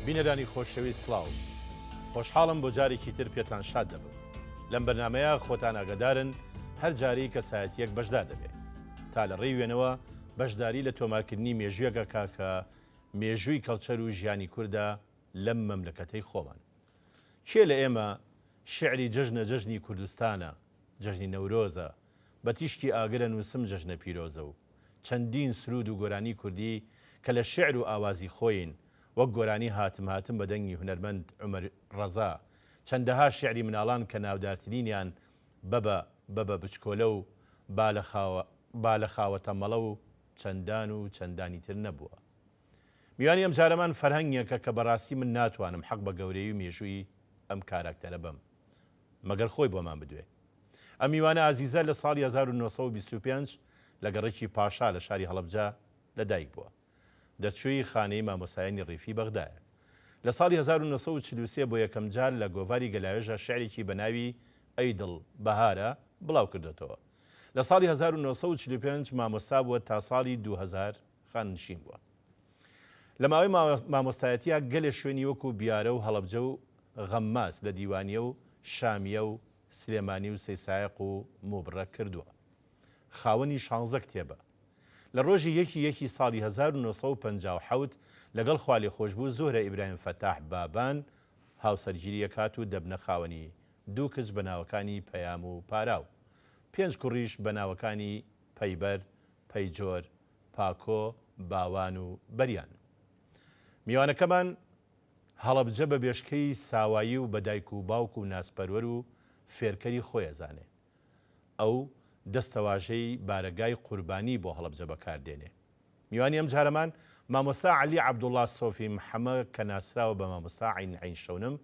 بینەرانی خۆشەویست سڵاو خۆشحاڵم بۆ جارێکی تر پێتان شاد دەبم لەم بەرنمەیە خۆتان ئاگادارن هەر جارەی کە سایەتیەک بەشدار دەبێت تا لە ڕێی وێنەوە بەشداری لە تۆمارکردنی مێژوویەکە کاکە مێژووی کەڵچەر و ژیانی کووردا لەم مەملەکەتەی خۆمان کێ لە ئێمە شعری جەژنی کوردستانە جەژنی نەورۆزە بە تیشکی ئاگرە نووسم جەژنە پیرۆزە و چەندین سرود و گۆرانی کوردی کە لە شعر و ئاوازی خۆین وەک گۆرانی هاتم بە دەنگی هونەرمەند عومەر ڕەزا چەندەها شعری مناڵان کە ناودارترینیان بەبە بچکۆلە و با لە خاوەتە مەڵە و چەندانی تر نەبووە. میوانی ئەم جارەمان فەرهەنگێکە کە بەڕاستی من ناتوانم حەق بە گەورەی و مێژووی ئەم کاراکتەرە بم مەگەر خۆی بۆمان بدوێ. ئەم میوانە ئازیزە لە ساڵی 1925 لە گەڕێکی پاشا لە شاری هەڵەبجە لەدایک بووە. دەرچووی خانەی مامۆسایانی ڕیفی بەغدایە. لە ساڵی 1943 بۆ یەکەم جار لە گۆڤاری گەلاوێژە شعرێکی بە ناوی ئەیدڵ بەهارە بڵاو کردێتەوە. لە ساڵی 1945 مامۆستا بووە تا ساڵی 2000 خاننشین بووە. لە ماوەی مامۆستایەتیە گەلێ شوێنی وەکو بیارە و هەڵەبجە و غەمماس لە دیوانیە و شامیە و سلێمانی و سەیسایق و موبڕە کردووە. خاوەنی 16 کتێبە. لە ڕۆژی یەکی ساڵی 1950 لەگەڵ خوالی خۆشببوو زۆرە ئیبراهیم فەتاح بابان هاوسەرگیریە کات و دەبنە خاوەنی دوو کچ بە ناوەکانی پەیام و پاراو، 5 کوڕیش بە ناوەکانی پەیبەر، پەیجۆر، پاکۆ، باوان و بەریان. میوانەکەمان هەڵەبجە بە بێشکەی ساوایی و بەدایک و باوک و ناسپەروەر و فێرکەری خۆیەزانێ. ئەو دەستەواژەی بارەگای قوربانی بۆ هەڵەبجە بەکاردێنێ. میوانی ئەم جارەمان مامۆستا عەلی عەبدوڵڵا سۆفی محەممەد کە ناسراوە بە مامۆستا عین شەونم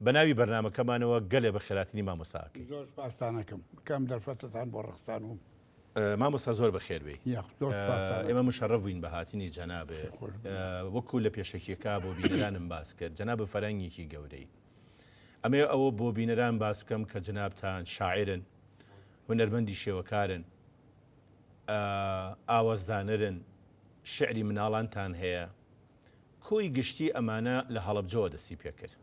بە ناوی بەرنامەکەمانەوە گەلێ بە خێراتنی مامۆساکەی. زۆر سپاسانەکەم کەم دەرفەتتان بۆ ڕخستان و مامۆستا زۆر بەخێربێ. ئێمە مشەڕەف بووین بە هاتنی جەنابێ وەکو لە پێشەکیەکە بۆ بینەرانم باس کرد جەناب فەرەنگێکی گەورەی. ئەمێ ئەوە بۆ بینەران باس بکەم کە جەنابتان شاعرن، هونەرمەندی شێوەکارن، ئاوەزدانرن، شعری مناڵانتان هەیە. کۆی گشتی ئەمانە لە هەڵەبجەوە دەستی پێکرد.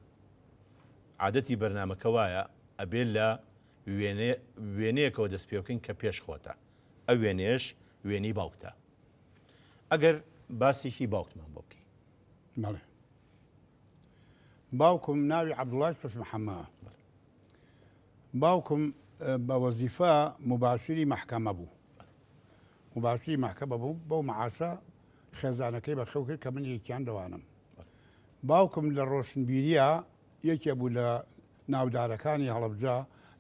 عادەتی بەرنامەکە وایە ئەبێت لە وێنەیەکەوە دەست پێ بکەین کە پێش خۆتە. ئەو وێنێش وێنەی باوکتە. ئەگەر باسێکی باوکتمان بۆ بکەی. بەڵێ. باوکم ناوی عەبدوڵڵای سۆفی محەممەد. باوکم بە وەزیفە مباشری مەحکەمە بوو. مباشری مەحکەمە بوو بەو مەعاشە خێزانەکەی بە خەو کرد کە من یەکیان دەوانم. باوکم لە ڕۆشنبیریە یەکێ بوو لە ناودارەکانی هەڵەبجە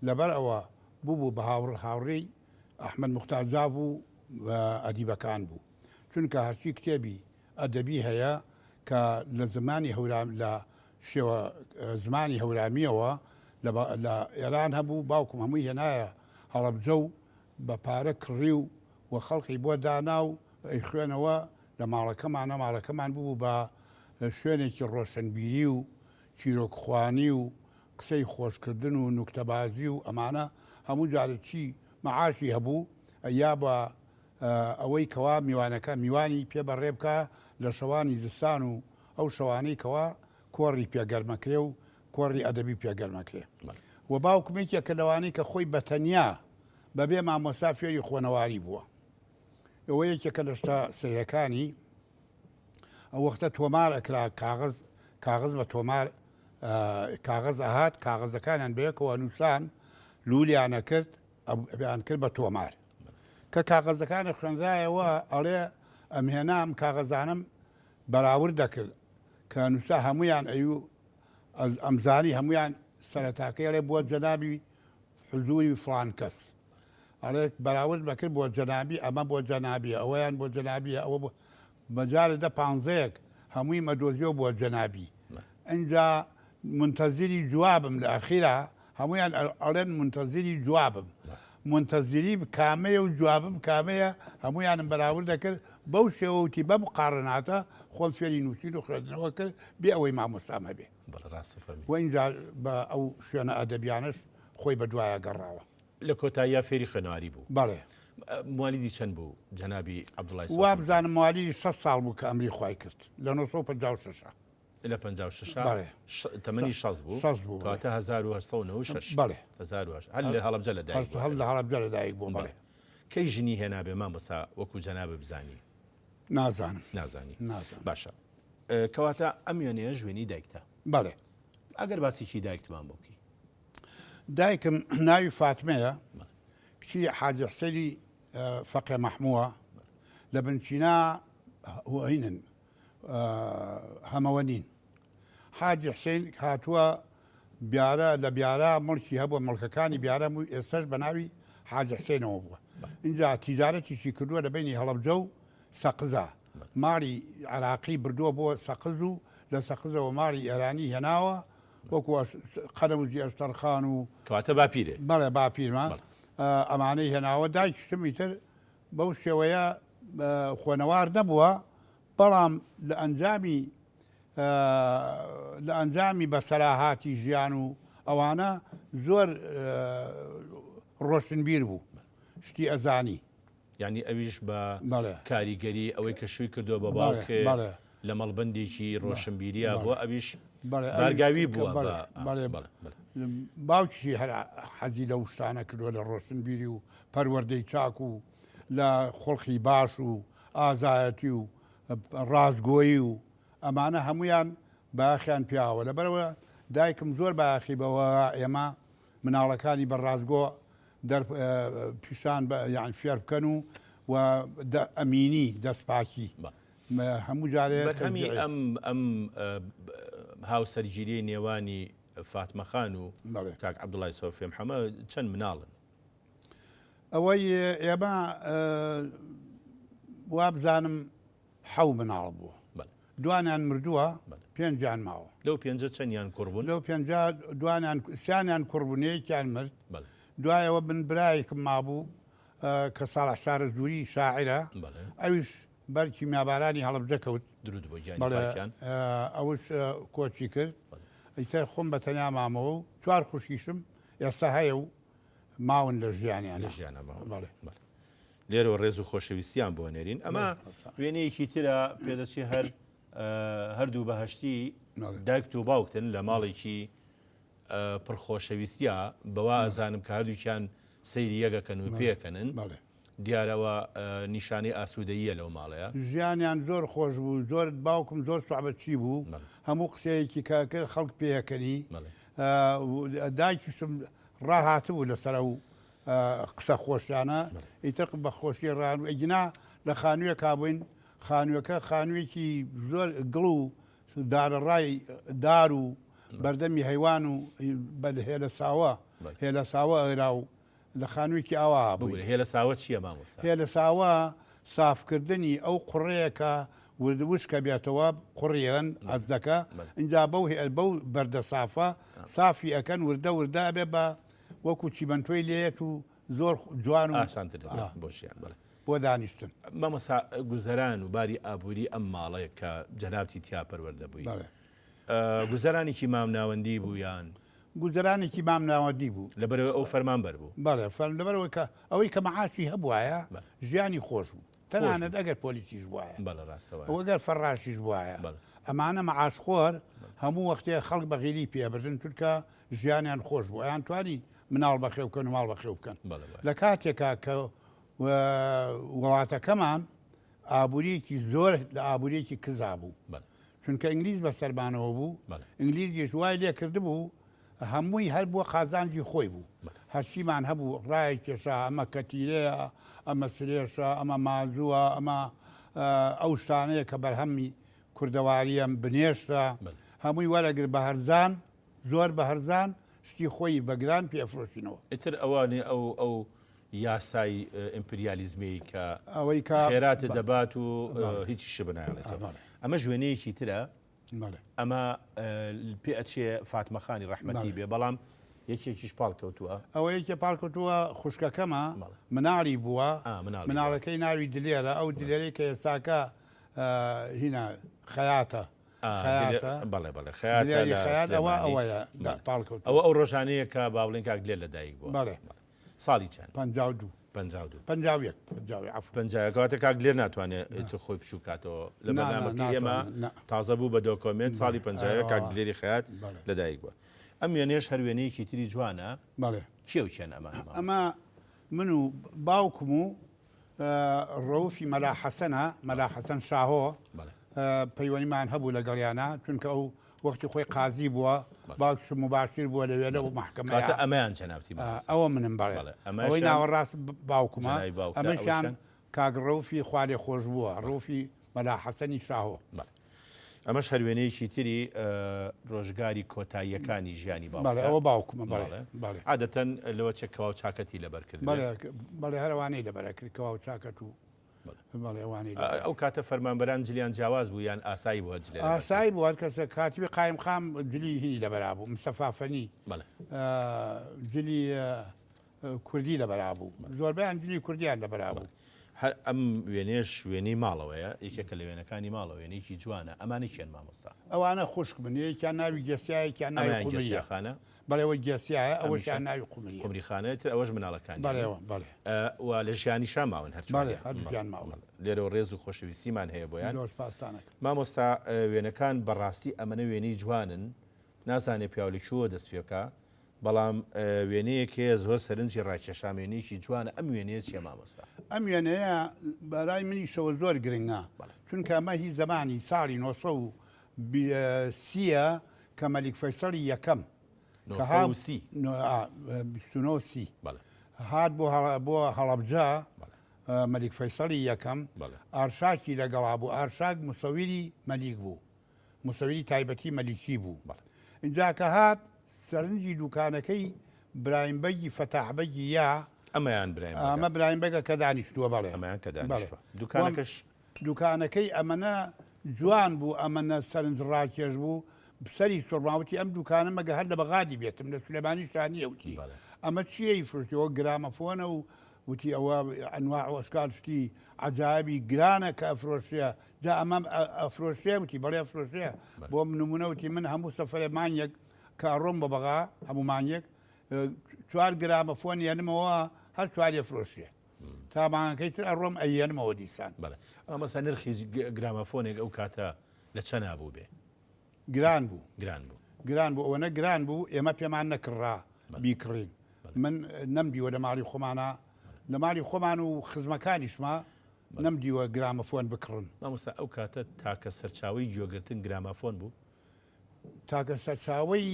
لەبەر ئەوە بوو بە هاوڕێی ئەحمەد موختارجا بوو ئەدیبەکان بوو. چونکە هەرچی کتێبی ئەدەبی هەیە کە لە زمانی لە شێوە زمانی هەورامیەوە لە ئێران هەبوو. باوکم هەمووی هێنایە هەڵەبجە و بە پارە کڕی و خەڵقی بۆ دانا و خوێنەوە لە ماڵەکەمان بوو بە شوێنێکی ڕۆشنبیری و چیرۆکخوانی و قسەی خۆشکردن و نوکتەبازی و ئەمانە هەموو جارێکی مەعاشی هەبوو یا بە ئەوەی کەوا میوانەکە میوانی پێ بەڕێ بکە لە شەوانی زستان و ئەو شەوانەی کەوا کۆڕی پێگەرمەکرێ و کۆڕی ئەدەبی پێگەرمەکرێ. و باوکمێکێک کە لەوانەی کە خۆی بەتەنیا بەبێ مامۆستا فێری خوێنەواری بووە. ئەوە یەکێکە لە شتە سەیرەکانی ئەو وەختە تۆمار ئەکرا کاغز بە تۆمار کاغز ئەهات کاغزەکانیان بەیەکەوە نووسان لولیانە کرد ئەیان کرد بە تۆمار کە کاغزەکانە خوێنرایەوە ئەڵێ ئەمهێنام کاغزانم بەراورد دەکرد کە نووسا هەمویان ئەمزانی هەمویان سەرەتاکەی ئەڵێ بۆ جەنابی حزوری فڵان کەس ئەڵێ بەراورد بەکرد بۆ جەنابی ئەمە بۆ جەنابیە ئەوەیان بۆ جەنابیە ئەوە بۆ بەجارە دە 15 هەمووی مەدۆزیەوە بۆ جەنابی. ئەنجا منتەزیری جوابم لە ئەخیرا هەمویان ئەڵێن منتەزیری جوابم منتەزیری کامەیە و جوابم کامەیە هەمویانم بەراورد دەکرد بەو شێوەوتی بە مقارناتە خۆم فێری نووسین و خوێندنەوە کرد بێ ئەوەی مامۆستام هەبێ. و ئینجا بە ئەو شوێنە ئەدەبیانش خۆی بە دوایە گەڕاوە. لە کۆتاییە فێری خوێنەواری بوو. بەڵێ. موالیدی چەند بوو جەنابی عەبدوڵڵای سۆفی؟ وا بزانم موالیدی 6 ساڵ بوو کە ئەمری خوای کرد لە 1956. لە 56 بەڵێ. تەمەنی 60 بوو 60 بوو، کاتە 1996 بەڵێ. 1996 هەر لە هەڵەبجە لەدایک بوو. هەڵ لە هەڵەبجە لەدایک بووم بەڵێ. کەی ژنی هێنابێ مامۆستا وەکو جەنابە بزانی نازانم نازانی نازانم. باشە کەواتە ئەم وێنەیە ژوێنی دایکتە بەڵێ. ئەگەر باسیکی دایکتمان بۆکی دایکم ناوی فاتمەیە کچی حاجی حسەینی فەقێ مەحمووە لە بنچینا هینن هەمەوە نین. حاجی حسەین هاتووە بیارە لە بیارە مڵکی هەبووە مڵکەکانی بیارە بوو ئێستش بە ناوی حاجی حسەینەوە بووە. اینجا تیجارەتیشی کردووە لە بینی هەڵەبجە و سەقزە ماری عراقی بردووە بۆ سەقز و لە سەقزەوە ماری ئێرانی هێناوە وەکو قەرەوزی ئەستەرخان و کەواتە باپیرێ بەڵێ باپیرمان ئەمانەی هێناوە دایکشتمی تر بەو شێوەیە خۆنەوار نەبووە بەڵام لە ئەنجامی بەسەراهاتی ژیان و ئەوانە زۆر ڕۆشنبیر بوو شتی ئەزانی. یعنی ئەویش بە بەڵێ. کاریگەری ئەوەی کە شووی کردووە بە باوکێ لە مەڵبندێکی ڕۆشنبیریە بۆ ئەویش بارگاوی بووە باوکیشی هەر حەزی لە وشتانە کردووە لە ڕۆشنبیری و پەروەردەی چاک و لە خۆڵخی باش و ئازایەتی و ڕازگۆیی و ئەمانە هەمویان باخیان پیاوە لەبەرەوە دایکم زۆر باخی بەوە ئێمە مناڵەکانی بە ڕازگۆ پیشان یان فێر بکەن و ئەمینی دەستپاکی هەموو جارێ هەمی ئەم هاوسەرگیری نێوانی فاتمەخان و کاک عەبدوڵای سۆفی محەممەد چەند مناڵن ئەوەی ئێمە وا بزانم حەو مناڵ بووە دوانیان مردووە پێنجیان ماوە لەو پێنجە چەندیان کوڕبوون لەو پێنج دوانیان سیانیان کوڕبوونەیەکیان مرد دوایەوە بن برایەکم مابوو کە ساڵح شارە زووری شاعرە ئەویش بەرکی میابارانی هەڵەبجە کەوت درود بۆ گیان ئەوش کۆچی کرد ئیتر خۆم بە تەنیا مامەوە و چوار خوشیشم ئێستا هەیە و ماون لە ژیانیان لە ژیانە لێرەوە ڕێز و خۆشەویستیان بۆ نێرین ئەمە وێنەیەکی ترە پێدەچی هەردوو بەهشتی دایک و باوکتن لە ماڵێکی پڕخۆشەویستیە بەوا ئەزانم کە هەردووکیان سەیری یەکەکەن و پێکەنن دیارەوە نیشانەی ئاسوودەیە لەو ماڵەیە ژیانیان زۆر خۆش بوو زۆر باوکم زۆر سوعبەتی بوو هەموو قسەیەکی کاکرد خەڵک پێەکەنی دایکیشم ڕاهاتبوو لەسەر و قسە خۆشیانە ئیتر بە خۆشی ڕان ئەگینا لە خانوویە کابووین خانوویەکە خانوویەکی زۆر گڵ و دارەڕای دار و بەردەمی هەیوان و هێلە ساوە هێلە ساوە ئێرا و لە خانوویەکی ئاوا بوو هێلە ساوە چییە مامۆستا هێلە ساوە سافکردنی ئەو قوڕەیەکە وردوشکە بێتەوە قوڕیان ئەز دەکە اینجا بەو بەردە سافە سافی ئەەکەن وردە وردە بێ بە وەکو چیبەنتۆی لێت و زۆر جوان و ئاسانتر بۆشیان بڵێ بۆ دانیشتن مامۆستا گوزەران و باری ئابووری ئەم ماڵەیە کە جەنابتی تیا پەروەردە بووی گوزەرانێکی مام ناوەندی بوویان گوزەرانێکی مام ناوەندی بوو لەبەرەوە ئەو فەرمانبەر بوو بەڵێ لەبەرەوەی کە ئەوەی کە مەعاشی هەبوایە ژیانی خۆش بوو تەنانەت ئەگەر پۆلیسیش بواە بەڵێ ڕاستەوە ئەوەگەر فەڕاشیش بواە ئەمانە مەعاشخۆر هەموو وەختەیە خەڵک بەغیلی پێبردن چونکە ژیانیان خۆش بوو ئەیان توانی مناڵ بەخێو بکەن و ماڵ بەخێو بکەن لە کاتێکا کە وڵاتەکەمان ئابوووریەکی زۆر لە ئابوووریەکی کزا بوو چونکە ئینگلیز بە سەربانەوە بوو ئینگلیزیش وای لێ کرد بوو هەمووی هەر بووە قازانجی خۆی بوو هەرچیمان هەبوو ڕای کێشا ئەمە کەتیرەیە ئەمە سرێشە ئەمە مازووە ئەمە ئەو شتانەیە کە بەرهەمی کوردەواریە بنێشتە هەمووی وەرەگر بە هەرزان زۆر بە هەرزان شتی خۆی بەگران پێفرۆشینەوە ئیتر ئەوانێ ئەو یاسای ئیمپریالیزمی کە ئەوەی خێراتە دەبات و هیچی ش بناڵێت ئەمە ژوێنەیەکی ترە ئەمە پێ ئەچێ فاتمەخانی ڕەحمەتی بێ بەڵام یەکێکیش پاڵ کەوتووە ئەوە یەکێ پاڵ کەوتووە خوشکەکەمە مناڵی بووە مناڵەکەی ناوی دلێرە ئەو دلێری کە ئێستاکە هینە خەیاتە بەڵێ بەڵێ خەیاتەوە ئەوەیە پاڵ کەوت ئەوە ئەو ڕۆژانەیە کە باوڵین کاک لێ لەدایک بووە بەڵێ ساڵی چەند 52 52 عفوا پنجایەکەواتە کاک لێر ناتوانێت خۆی بچووکاتەوە لە بەنامەکە ئێمە تازە بوو بە دۆکۆمنت ساڵی پنجایە کاک لێری خەیات لەدایک بووە ئەم وێنێش هەروێنەیەکی تری جوانە کێوچێن ئەمە من و باوکم و ڕەوفی مەلا حەسەنە مەلا حەسەن شاهۆ پەیوەنیمان هەبوو لەگەڵیانە چونکە ئەو وەختی خۆی قازی بووە باوکشم مباشر بووە لەوێ و محکەمە ئەمەیان چەناوتی ئەوە منم بەڵێ ئەوەی ناوەڕاست باوکمە ئەمەشان کاک ڕەوفی خوالێ خۆش بووە ڕۆفی مەلا حەسەنی شاهۆ ئەمەش هەروێنەیەکی تری ڕۆژگاری کۆتاییەکانی ژیانی ئەوە باوکمە عادەتەن لەوە چێکەوە چاکەتی لەبەرکرد بەڵێ هەروانەی لەبەرەکرد کەوا و چاکەت و ئەو کاتە فەرمانبەران جلیان جیاواز بوو یان ئاسایی بووە جلێ ئاسایی بووە کەسە کاتیبی قایم خام جلی هینی لەبەرا بوو مستەفافەنی جلی کوردی لەبەرا بوو زۆربیان جلی کوردیان لەبەرا بوو ئەم وێنێش وێنەی ماڵەوەیە یەکێکە لە وێنەکانی ماڵەوە وێنێکی جوانە ئەمانی چێن مامۆستا ئەوانە خوشک بن یەکیان ناوی گەسیایەکیان ناوی گەسیاخانە بەڵێەوە گەسیایە ئەوەشیان ناوی قومری قومریخانەیەتر ئەوەش مناڵەکانی و لە ژیانی شا ماون هەرچیان ماوە لێرەوە ڕێز و خۆشەویستیمان هەیە بۆیان مامۆستا وێنەکان بەڕاستی ئەمەنە وێنەی جوانن نازانێ پیاوڵێکیوە دەست پێکە بەڵام وێنەیەکێ زۆر سەرنجی ڕاکێشامێنێکی جوانە ئەم وێنەیە چیە مامۆستا ئەم وێنەیە بەرای منیشەوە زۆر گرنگە چونکە ئەمە هی زمانی ساڵی 1930 کە مەلیک فەیسەڵی یەکەم هات بۆ هەڵەبجە مەلیک فەیسەڵی یەکەم ئارشاکی لەگەڵا بوو ئارشاک مسەویری مەلیک بوو مسەویری تایبەتی مەلیکی بوو اینجا کە هات سەرنجی دوکانەکەی براهیمبەگی فەتاحبەگی یا ئەمە براهیمبەگە کە دانیشتووە بەڵێ ئەمەیان کە دانیشتووە دوکانەکەش دوکانەکەی ئەمەە جوان بوو ئەمەە سەرنج ڕاکێش بوو سەری سوڕماوتی ئەم دوکانە مەگە هەر لە بەغادی بێتم لە سولێمانی شانیەوتی ئەمە چیەی فرشتەوە گرامەفۆنە و وتی ئەوە ئەنواع ئۆسکار شتی عجایبی گرانە کە ئەفرۆشیە جا ئەمەم ئەفرۆشیە وتی بەڵێ ئەفرۆشیە بۆ منمونەوتی من هەموو سەفرێ مانیەک کە ڕۆم بە بەغا هەمومانیەک 4 گرامەفۆن یانمەوە هەر 4 فرۆشیە تامانەکەی تر ئەڕۆم ئەیەنمەوە دیسان ئەمەسا نرخی گرامەفۆنێک ئەو کاتە لە چەند نابوو بێ گران بوو گران بوو ئەوە نەگران بوو ئێمە پێمان نەکڕا بیکڕین من نەمدیوە لە ماڵی خۆمانە لە ماڵی خۆمان و خزمەکانیشمە نەمدیوە گرامەفۆن بکڕن مامۆستا ئەو کاتە تاکە سەرچاوی گوێگرتن گرامەفۆن بوو تاکە سەرچاوی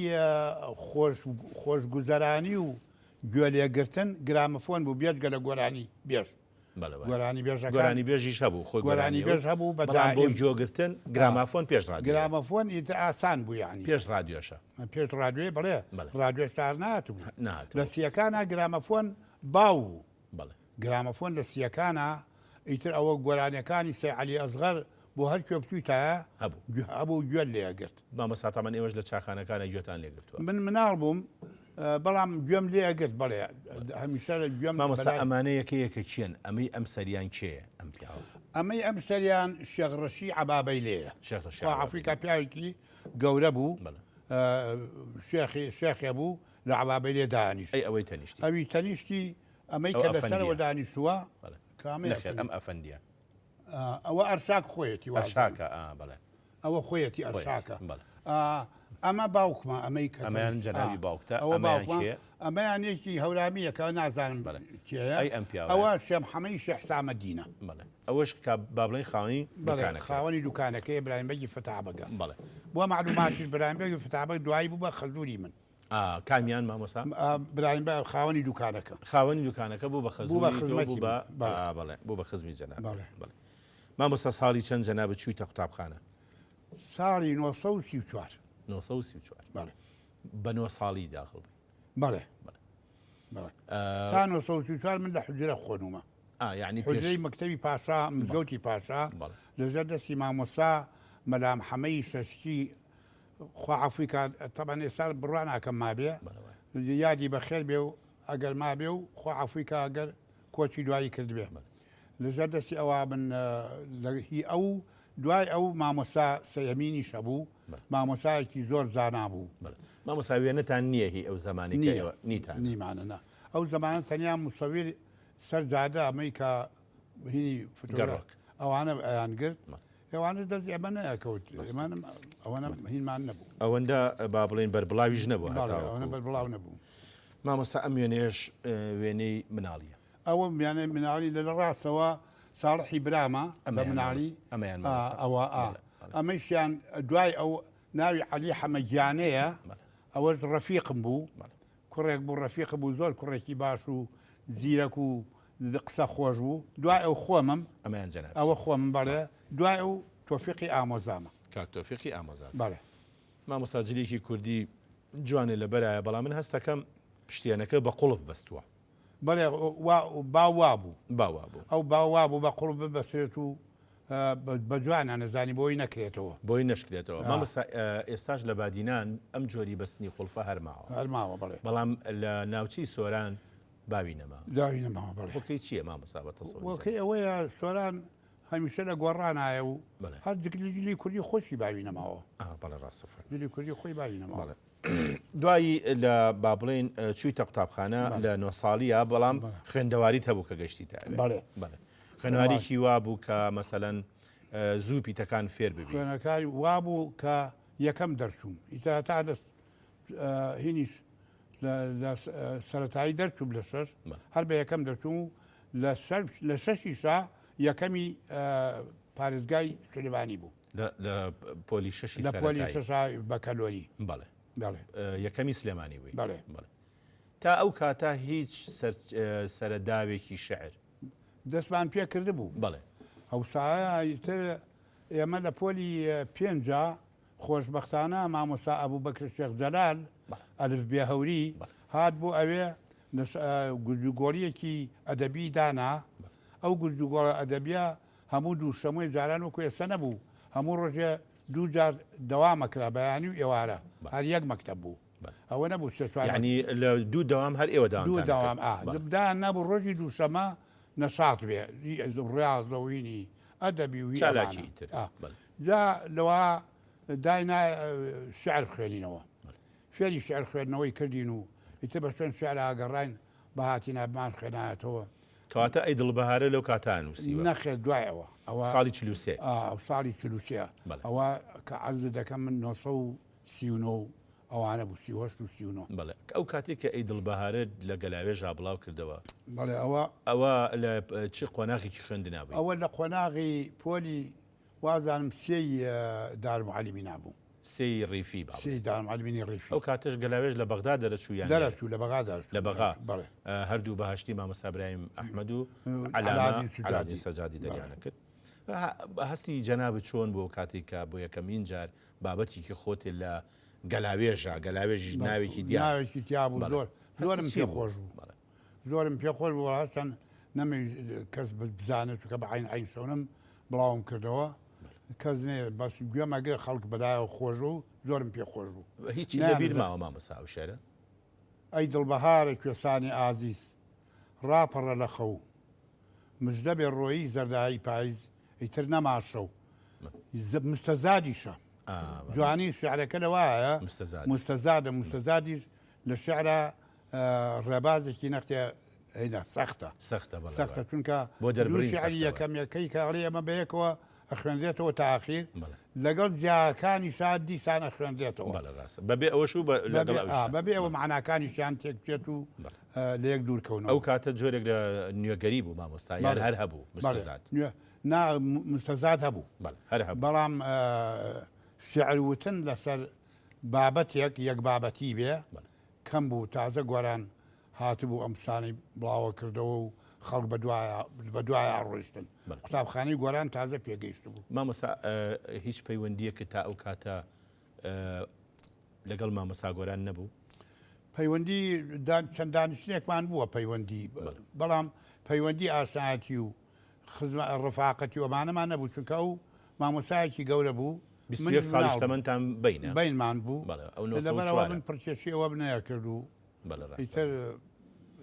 خۆشگوزەرانی و گوێلێگرتن گرامەفۆن بوو بێجگە لە گۆرانی بێژ گۆرانی بێژیش هەبوو خۆی گۆرانی بێژ هەبوو بۆ گوێگرتن گرامافۆن پێش ڕادیۆ گرامەفۆن ئیتر ئاسان بوو یعنی پێش ڕادیۆشە پێش ڕادیۆ بڵێ ڕادیۆ شار نهاتبوو لە سیەکانە گرامەفۆن باو گرامەفۆن لە سیەکانە ئیتر ئەوە گۆرانیەکانی سێ عەلی ئەزغەر بۆ هەر کوێ بچوویتە هەبوو گوێل لێگرت مامۆستاتەمان ئێوەش لە چاخانەکانە گوێتان لێگرتووە من مناڵ بووم بەڵام گوێم لێگرت بڵێ هەمیشە لە گوێم مامۆستا ئەمانەیەکە یەکە چیەن ئەمەی ئەم سەریان کێیە ئەم پیاوە ئەمەی ئەم سەریان شێخڕەشی عەبابەی لێیە ئەفریقا پیاوێکی گەورە بوو شێخێ بوو لە عەبابەی لێ دانیشت ئەوەی تەنیشتی ئەوی تەنیشتی ئەمەی کە لەسەرەوە دانیشتووە ئەم ئەفەندیە ئەوە ئەرشاک خۆیەتی ئەرشاکە بەڵێ ئەوە خۆیەتی ئەرشاکە ئەمە باوکمە ئەمەی کە ئەمەیان جەناوی باوکتە ئەمەیانێکی هەوراممیەکە نازانم ئەوە شێمحەمەی شێحسامەدینە ئەوەش کە با بڵێن خاوەنی دوکانەکەی براهیمبەگی فتابەگە بۆ معلوماتی براهیمبەگی فتابەگ دوایی بوو بە خەزوری من کامیان مامۆستا براهیمبە خاوەنی دوکانەکە بوو بە خەزوری بوو بە خزمی جەناب مامۆستا ساڵی چەند جەناب چوویتە قوتابخانە ساڵی 1934 بە 9 ساڵی داخڵ بڵێ تا 1934 من لە حجرە خۆنومە یعنی حجرەی مەکتەبی پاشا مزگەوتی پاشا لەژێر دەستی مامۆستا مەلا محەمەی شەشکی خواعەفوی تەبەن ئێستا بڕوان ناکەم مابێ یادی بەخێر بێ و ئەگەر مابێ و خواعەفوی کە ئەگەر کۆچی دوایی کردبێ لەژێر دەستی ئەوە من هی ئەو دوای ئەو مامۆستا سەیەمینی شەبوو مامۆسایەکی زۆر زانا بوو مامۆستا وێنەتان نییە هی ئەو زمانی نیتان نیمانەنا ئەو زمانە تەنیا مسەویر سەرجادە ئەمەی کە هینی گەڕۆک. ئەوانە ئەیانگرت ئەوانە دەست ئەمە نەکەوت ئەوانە هینمان نەبوو ئەوەندە با بڵێن بەربڵاویش نەبوو ئەوانە بەربڵاو نەبوو. مامۆستا ئەم وێنێش وێنەی مناڵیە ئەوە میانە مناڵی لە ڕاستەوە ساڵحی برامە بە مناڵی ئەمەیان ئەوە ئەمەشیان دوای ئەو ناوی عەلی حەمەگیانەیە ئەوەش ڕەفیقم بوو کوڕێک بوو ڕەفیق بوو زۆر کوڕێکی باش و زیرەک و قسە خۆش بوو دوای ئەو خۆمم ئەمەیان جەناب ئەوە خۆم بەڵێ دوای ئەو تۆفیقی ئامۆزامە کاک تۆفیقی ئامۆزات بەڵێ مامۆستاجلێکی کوردی جوانێ لەبەرایە بەڵام من هەستەکەم پشتیانەکە بە قوڵف بەستووە بەڵێ باوا بوو باوا بوو ئەو باوا بوو بە قوڵ ببەسرێت و بە جوانە نەزانی بۆی نەکرێتەوە بۆی نشکرێتەوە مامۆستا ئێستاش لە بادینان ئەم جۆری بەستنی قوڵفە هەرماوە بڵێ بەڵام لە ناوچی سۆران باوی نەما داوی نەماوە بڵێ وەکەی چییە مامۆستا بە تەسەووری وەکەی ئەوەیە سۆران هەمیشە لە گۆڕانایە و بەڵێ. هەر جلی کوردی خۆشی باوی نەماوە بەڵێ ڕاستەفر جلی کوردی خۆی باوی نەماوە دوایی لە با بڵێن چوویتە قوتابخانە لە 9 ساڵیە بەڵام خوێندەواریت هەبوو کە گەشتی تا بەڵێ خوێنواریکی وا بوو کە مەسەلەن زوو پیتەکان فێر ببی خوێنەکاری وا بوو کە یەکەم دەرچووم ئیتر تا دەست هینیش سەرەتایی دەرچوو لە شەش هەر بە یەکەم دەرچوو لە شەشی سا یەکەمی پارێزگای سولێمانی بوو لە پۆلی شەشی لە پۆلی شەشا بە کەلۆری بەڵێ بەڵێ یەکەمی سلێمانی بووی بەڵێ تا ئەو کاتا هیچ سەرەداوێکی شەعر دەستمان پێ کرده بوو بەڵێ هەوسایەتر ئێمە لە پۆلی پێنجا خۆشببختانە مامۆستا ئەبوو بەکر شێخ جەلال ئەلف بێ هەوری هات بوو ئەوێ گوجوگۆریەکی ئەدەبی دانا ئەو گوجوگۆڕە ئەدەبیە هەموو دوو شەمووی جاران وەکو ئێستا نەبوو هەموو ڕۆژێ دوو جار دەوامەکرا بەیانی و ئێوارە هەر یەک مەکتەب بوو ئەوە نەبوو ینی لە دوو دەوام هەر ئێوە دوو داوام دا نەبوو ڕۆژی دووشەمە نەسات بێ ڕاستەوینی ئەدەبی و چالاکی تر جا لەوە داینا شعر خوێنینەوە فێری شعر خوێندنەوەی کردین و ئیتر بە شوێن شعر ئاگەڕین بە هاتیە بمان خوێنایەتەوە کەواتە ئەی دڵبەهارە لەو کاتان وسیوە نەخێت دوایەوە ئەوە ساڵی 43 ساڵی 43 ئەوە کە عەرز دەکەم من 939 ئەوانە بوو 39 بەڵێ ئەو کاتێک کە ئەی دڵبەهارت لە گەلاوێژا بڵاو کردەوە بەڵێ ئەوە لە چ قۆناغێکی خوێندنابووی ئەوە لە قۆناغی پۆلی وازانم سێی دارمعەلیمی نابوو سێی ڕیفی سێی دارمعەلیمینی ڕیفی ئەو کاتەش گەلاوێژ لە بەغدا دەرەچوویان دەرەچوو لە بەغا لە بەغا هەردوو بەهشتی مامۆستا برایم ئەحمەد و علامە سەجادی دەریانە کرد هەستی جەنابەت چۆن بۆ کاتێک کە بۆ یەکەمین جار بابەتێکی خۆتێ لە گەلاوێژە گەلاوێژی ناوێکی ناوێکی تیا بوو زۆرم پێ خۆش بوو زۆرم پێ خۆش بوو ڕاستەن نەمی کەس بزانێت چکە بە عین عین شەونم بڵاوم کردەوە کەس نێ بەس گوێمەگەر خەڵک بەدایە خۆش و زۆرم پێ خۆش بوو هیچی لەبیر ماوە مامۆستا ئەو شێرە ئەی دڵبەهارە کوێسانی ئازیز ڕاپەڕە لە خەو مژدە بێ ڕۆیی زەردایی پاییز ئیتر نەماشە و مستەزادیشە جوانی شعرەکە لەوایە مستەزادیش لە شعرە ڕێبازێکی نەختێ هەیدا سەختە چونکە بۆ دەربڕی شعری یەکەمیەکەی کاڵی ئەمە بەیەکەوە ئەخوێنرێتەوە تاخیر لەگەڵ جیاکانی شاد دیسانە خوێنرێتەوە بەبێ ئەوەش و بەبێ ئەوە معناکانیشیان تێک بچێت و لە یەک دوورکەونەوە ئەو کاتە جۆرێک لە نوێگەری بوو مامۆستا یان هەر هەبوو مستەزاد هەبوو بەڵام شعروتن لەسەر بابەتێک یەک بابەتی بێ کەم بوو تازە گۆران هاتبوو ئەم شانەی بڵاوە کردەوە و خەڵک بە دوایە ڕۆیشتن قوتابخانەی گۆران تازە پێگەیشت بوو مامۆستا هیچ پەیوەندیەکە تا ئەو کاتە لەگەڵ مامۆستا گۆران نەبوو پەیوەندی چەند دانیشتێکمان بووە پەیوەندی بەڵام پەیوەندی ئاشنایەتی و ڕفاقەتی وەمانەمان نەبوو چونکە ئەو مامۆسایەکی گەورە بوو 21 ساڵیش تەمەنتان بینمان بوو لەبەرەوە من پرچێکی ئەوە بنەیە کرد و ئیتر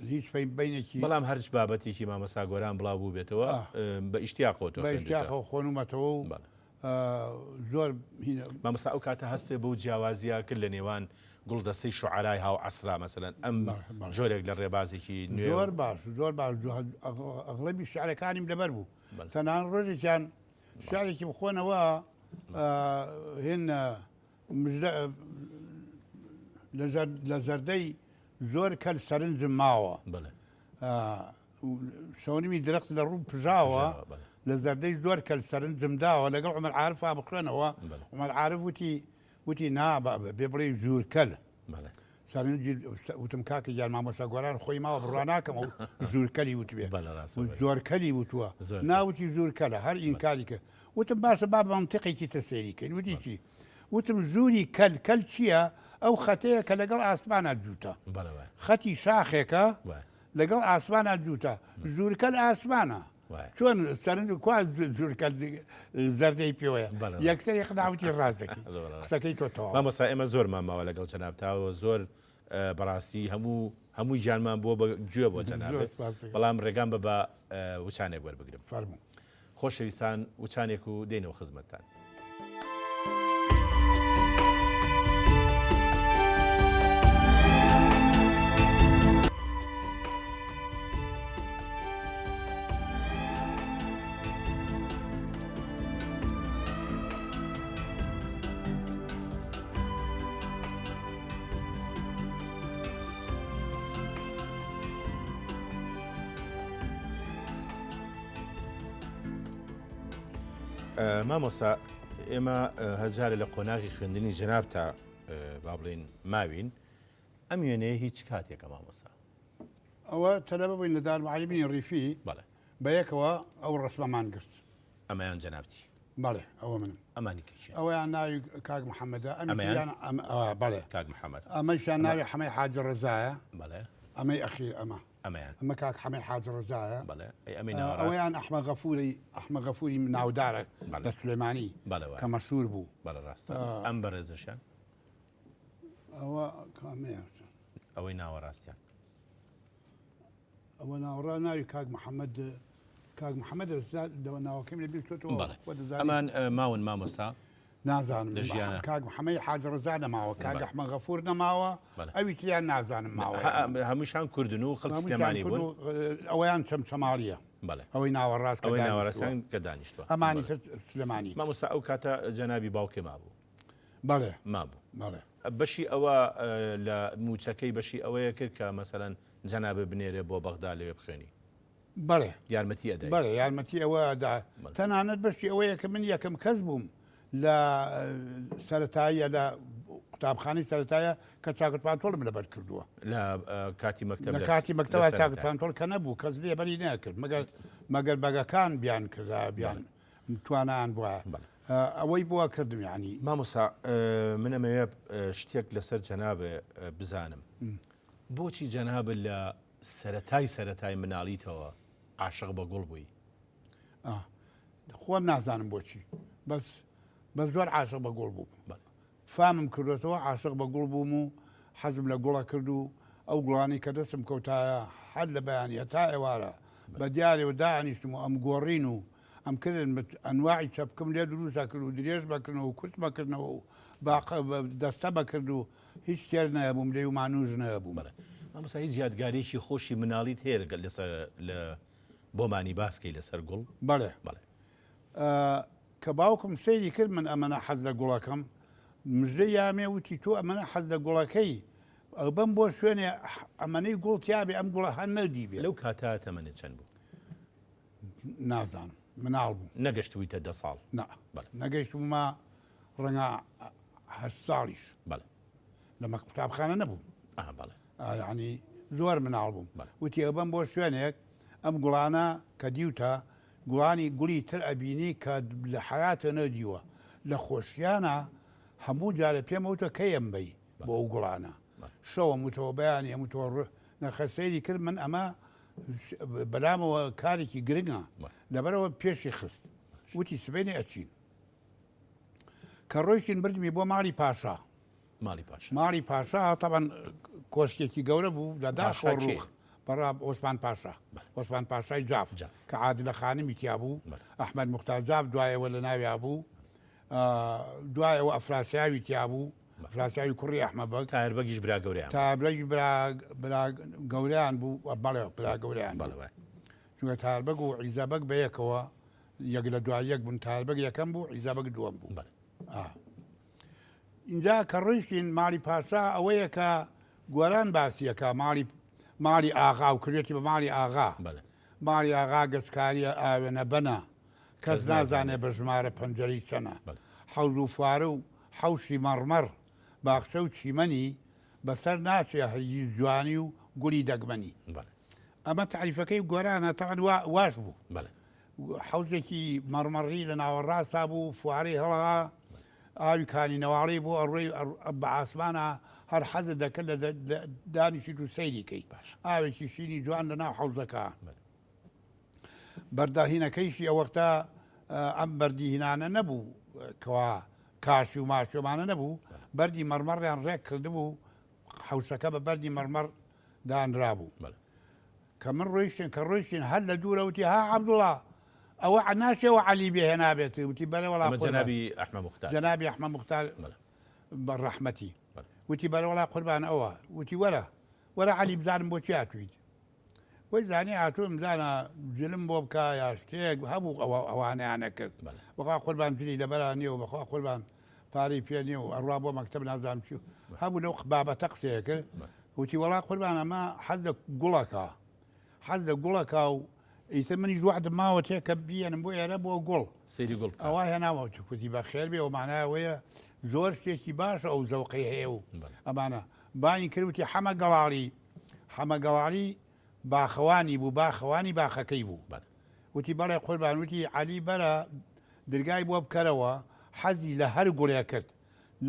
هیچ بینێکی بەڵام هەرچ بابەتێکی مامۆستا گۆران بڵاو بوو بێتەوە بە ئیشتیاقۆتەوە خۆنومەتەوە و زۆر مامۆستا ئەو کاتە هەستێ بەو جیاوازیە کرد لە نێوان گوڵدەستەی شوعرای هاو عەسرا مەسەلەن ئەم جۆرێک لە ڕێبازێکی نوێ زۆر باش زۆر باش ئەغڵبی شعرەکانیم لەبەر بوو تەنان ڕۆژێکیان شعرێکی بخۆنەوە هێن لە زەردەی زۆر کەل سەرنجم ماوە شەونیمی درەخت لە ڕوو پژاوە لە زەردەی زۆر کەل سەرنجم داوە لەگەڵ عومەر عارفا بخوێنەوە عومەر عارف وتی نابە بێ بڵێ زورکەل سەرنجی وتم کاکە گیان مامۆستا گۆران خۆی ماوە بڕوا ناکەم ئەو زورکەلی وتبێ زۆرکەلی وتووە ناوتی زورکەلە هەر ئینکاری کرد وتم باشە با مەنتیقێکی تر سێریکەین وتی چی وتم زوری کەل چییە ئەو خەتەیە کە لەگەڵ ئاسمانە جووتە خەتی شاخێکە لەگەڵ ئاسمانە جووتە زورکەل ئاسمانە چۆن سەرنج کوا زورکەل زەردەی پێوەیە یەکسەری خناوتی ڕاستەکەی قسەکەی تۆتەوە مامۆستا ئێمە زۆر ماماوە لەگەڵ جەنابتاوە زۆر بەڕاستی هەمووی گیانمان بووە بە گوێ بۆ جەنابێت بەڵام ڕێگان بە وچانێک وەربگرم فەرموو خۆشەویستان وچانێک و دێنەوە خزمەتتان مامۆستا ئێمە هەرجارە لە قۆناغی خوێندنی جەناب تا با بڵێن ماوین ئەم وێنەیە هیچ کاتێکە مامۆستا ئەوە تەلەبە بووین لە دارمعالمینی ڕیفی بە یەکەوە ئەو ڕسمەمان گرت ئەمەیان جەنابتی بەڵێ ئەوە منم ئەمانی کەچی ئەوەیان ناوی کاک محەممەدە بەڵێ کاک محەممەد ئەمەشان ناوی حەمەی حاج ڕزایە بەڵێ ئەمەی ئەخیر ئەمە کاک حەمەی حاج ڕزایە ئەوەیان ئەحمە غەفوری ناودارە لە سلێمانی کە مەشهور بوو بەڵێ ڕاستە ئەم بەڕێزەشیان ئەوە کامەیە ئەوەی ناوەڕاستیان ئەوە ناوەڕا ناوی کاک محەممەد ناوەکەم لەبیر تۆتەوە ئەمان ماون مامۆستا نازانم کاک محەممەی حاج ڕزا نەماوە کاک ئەحمە غەفور نەماوە ئەوی تریان نازانم ماوە هەمووشان کوردن و خەڵک سلێمانی بوون ئەوەیان چەمچەماڵیە ئەوەی ناوەڕاست ئەوەی ناوەڕاستیان کە دانیشتووە ئەمانی سلێمانی مامۆستا ئەو کاتە جەنابی باوکێ مابوو بەڵێ مابوو بەڵێ بەشی ئەوە لە موچەکەی بەشی ئەوەیە کرد کە مەسەلەن جەنابە بنێرێ بۆ بەغدا لەوێ بخوێنی بەڵێ یارمەتی ئەدەی بەڵێ یارمەتی ئەوەدا تەنانەت بەشی ئەوەیە کە من یەکەم کەس بووم لە سەرەتاییە لە قوتابخانەی سەرەتایە کە چاکرپانتۆڵم لەبەر کردووە لە کاتی مەکتەب لە کاتی مەکتەوە چاکرپانتۆڵ کە نەبوو کەس لێبەری نەکرد مەگەر بەگەکان بیان کردا بیان توانان بووە ئەوەی بووە کردم یعنی مامۆستا من ئەمەوێ شتێک لەسەر جەنابێ بزانم بۆچی جەنابە لە سەرەتای مناڵیتەوە عاشق بە گوڵ بووی خۆم نازانم بۆچی بەس زۆر عاشق بە گوڵ بوو فامم کردوێتەوە عاشق بە گوڵ بووم و حەزم لە گوڵە کرد و ئەو گوڵانی کە دەستم کەوتایە هەر لە بەیانە تا ئێوارە بە دیارێەوە دانیشتم و ئەم گۆڕین و ئەم کردن ئەنواعی چەپکەم لێ دروستە کرد و درێژ بەکردنەوە و کورت بەکردنەوە و دەستە بەکرد و هیچ تێر نەبووم لێ و مانوژ نەبووم مامۆستا هیچ یادگارێکی خۆشی مناڵیت هەیە لە بۆمانی باسکەی لەسەر گوڵ بەڵێ کە باوکم سەیری کرد من ئەمەە حەز لە گوڵەکەم مژدەی یامێ وتی تۆ ئەمەە حەز لە گوڵەکەی بم بۆ شوێنێ ئەمەەی گوڵ تیاابێ ئەم گوڵە هەر نەدی بێ لەو کاتا تەمەنێت چەند بوو نازانم مناڵ بوو نەگەشتویتە 10 ساڵ نەگەیشتمە ڕەنگە 8 ساڵیش لەمە قوتابخانە نەبوو ینی زۆر مناڵ بووم وتی ئەبم بۆ شوێنێک ئەم گوڵانە کە دیوتە گوڵانی گوڵی تر ئەبینی کە لە حیاتە نەدیوە لە خۆشییانە هەموو جارە پێمەوتە کەیم بی بۆ ئەو گوڵانە شەوە وتەوە بەیانی ئەموتەوە نەخەسەیری کرد من ئەمە بەلامەوە کارێکی گرنگە لەبەرەوە پێشی خست وتی سبێنێ ئەچین کە ڕۆیشین بردمی بۆ ماڵی پاشا ماڵی پاشا تاوان کۆشکێکی گەورە بوو لە داخۆڕوخ بەڕا ئۆسمان پاشا پاشای جاف کە عادلە خانمی تیا بوو ئەحمەد موختار جاف دوایەوە لە ناویا بوو دوای ئەوە ئەفراسیاوی تیابوو ئەفراسیاوی کوڕی ئەحمە بەگ تاهر بەگیش برا گەوریان تابرەی گەوریان بوو بەڵێ برا گەوریان بەڵێ چونکە تاربەگ و عیزابەگ بەیەکەوە یەک لە دوای یەک بوون تاربەگ یەکەم بوو عیزابەگ دووەم بوو اینجا کە ڕۆیشتین ماڵی پاشا ئەوەیە کە گۆران باسیەکە ماڵی ئاغا و کردێتی بە ماڵی ئاغا ماڵی ئاغا گەچکاریە ئاوێنە بەنە کەس نازانێ بە ژمارە پەنجەری چەنە حەوز و فوارە و حەوشی مەڕمەڕ باخچە و چیمەنی بەسەر ناچێ هەرگیز جوانی و گوڵی دەگمەنی ئەمە تعریفەکەی گۆرانە تەقەن واش بوو حەوزێکی مەڕمەڕی لە ناوەڕاستا بوو فوارەی هەڵا ئاوی کانی نەواڵی بۆ ئەڕێی بە ئاسمانە هەر حەزت دەکرد لە دانیشت و سەیریکەی ئاوێکی شینی جوان لە ناو حەوزەکە بەرداهینەکەیشی ئەوەختە ئەم بەردیهینانە نەبوو کەوا کاسی و ماشۆمانە نەبوو بەردی مەرمەڕیان ڕێک کردبوو حوسەکە بە بەردی مەرمەڕ دانرابوو کە من ڕۆیشتین هەر لە دوورەوتی ها عەبدوڵڵا ئەوە ناشێەوە عەلی بێهێنا بێت وتی بەرە وەڵا جەنابی ئەحمە موختار جەنابی ئەحمە موختار بەڕەحمەتی وتی بەرە وەڵا قوربان ئەوە وتی وەرە عەلی بزانم بۆ چی هاتوویت وەی زانی هاتووم بزانە جلم بۆ بکە یا شتێک هەبوو ئەوانەیانە کرد وەخوا قوربان جلی لەبەران نییە و بەخوا قوربان پارەی پێ نییە و ئەڕوا بۆ مەکتەب نازانم چی هەبوو لەو بابەتە قسەیە کرد وتی وەڵا قوربان ئەمە حەز لە گوڵەکە و ئیتر منیش دوعدم ماوە تێ کە بیێنم بۆ ئێرە بۆ گوڵ سەیری گوڵ ئەوە هێناوە کوتی بە خێر بێ و مانایەوەیە زۆر شتێکی باشە ئەو زەوقی هەیە و ئەمانە بانی کردوتی حەمە گەڵاڵی باخەوانی بوو باخەوانی باخەکەی بوو وتی بەڵێ قوربان وتی عەلی بەرە دەرگای بۆ بکەرەوە حەزی لە هەر گوڵێ کرد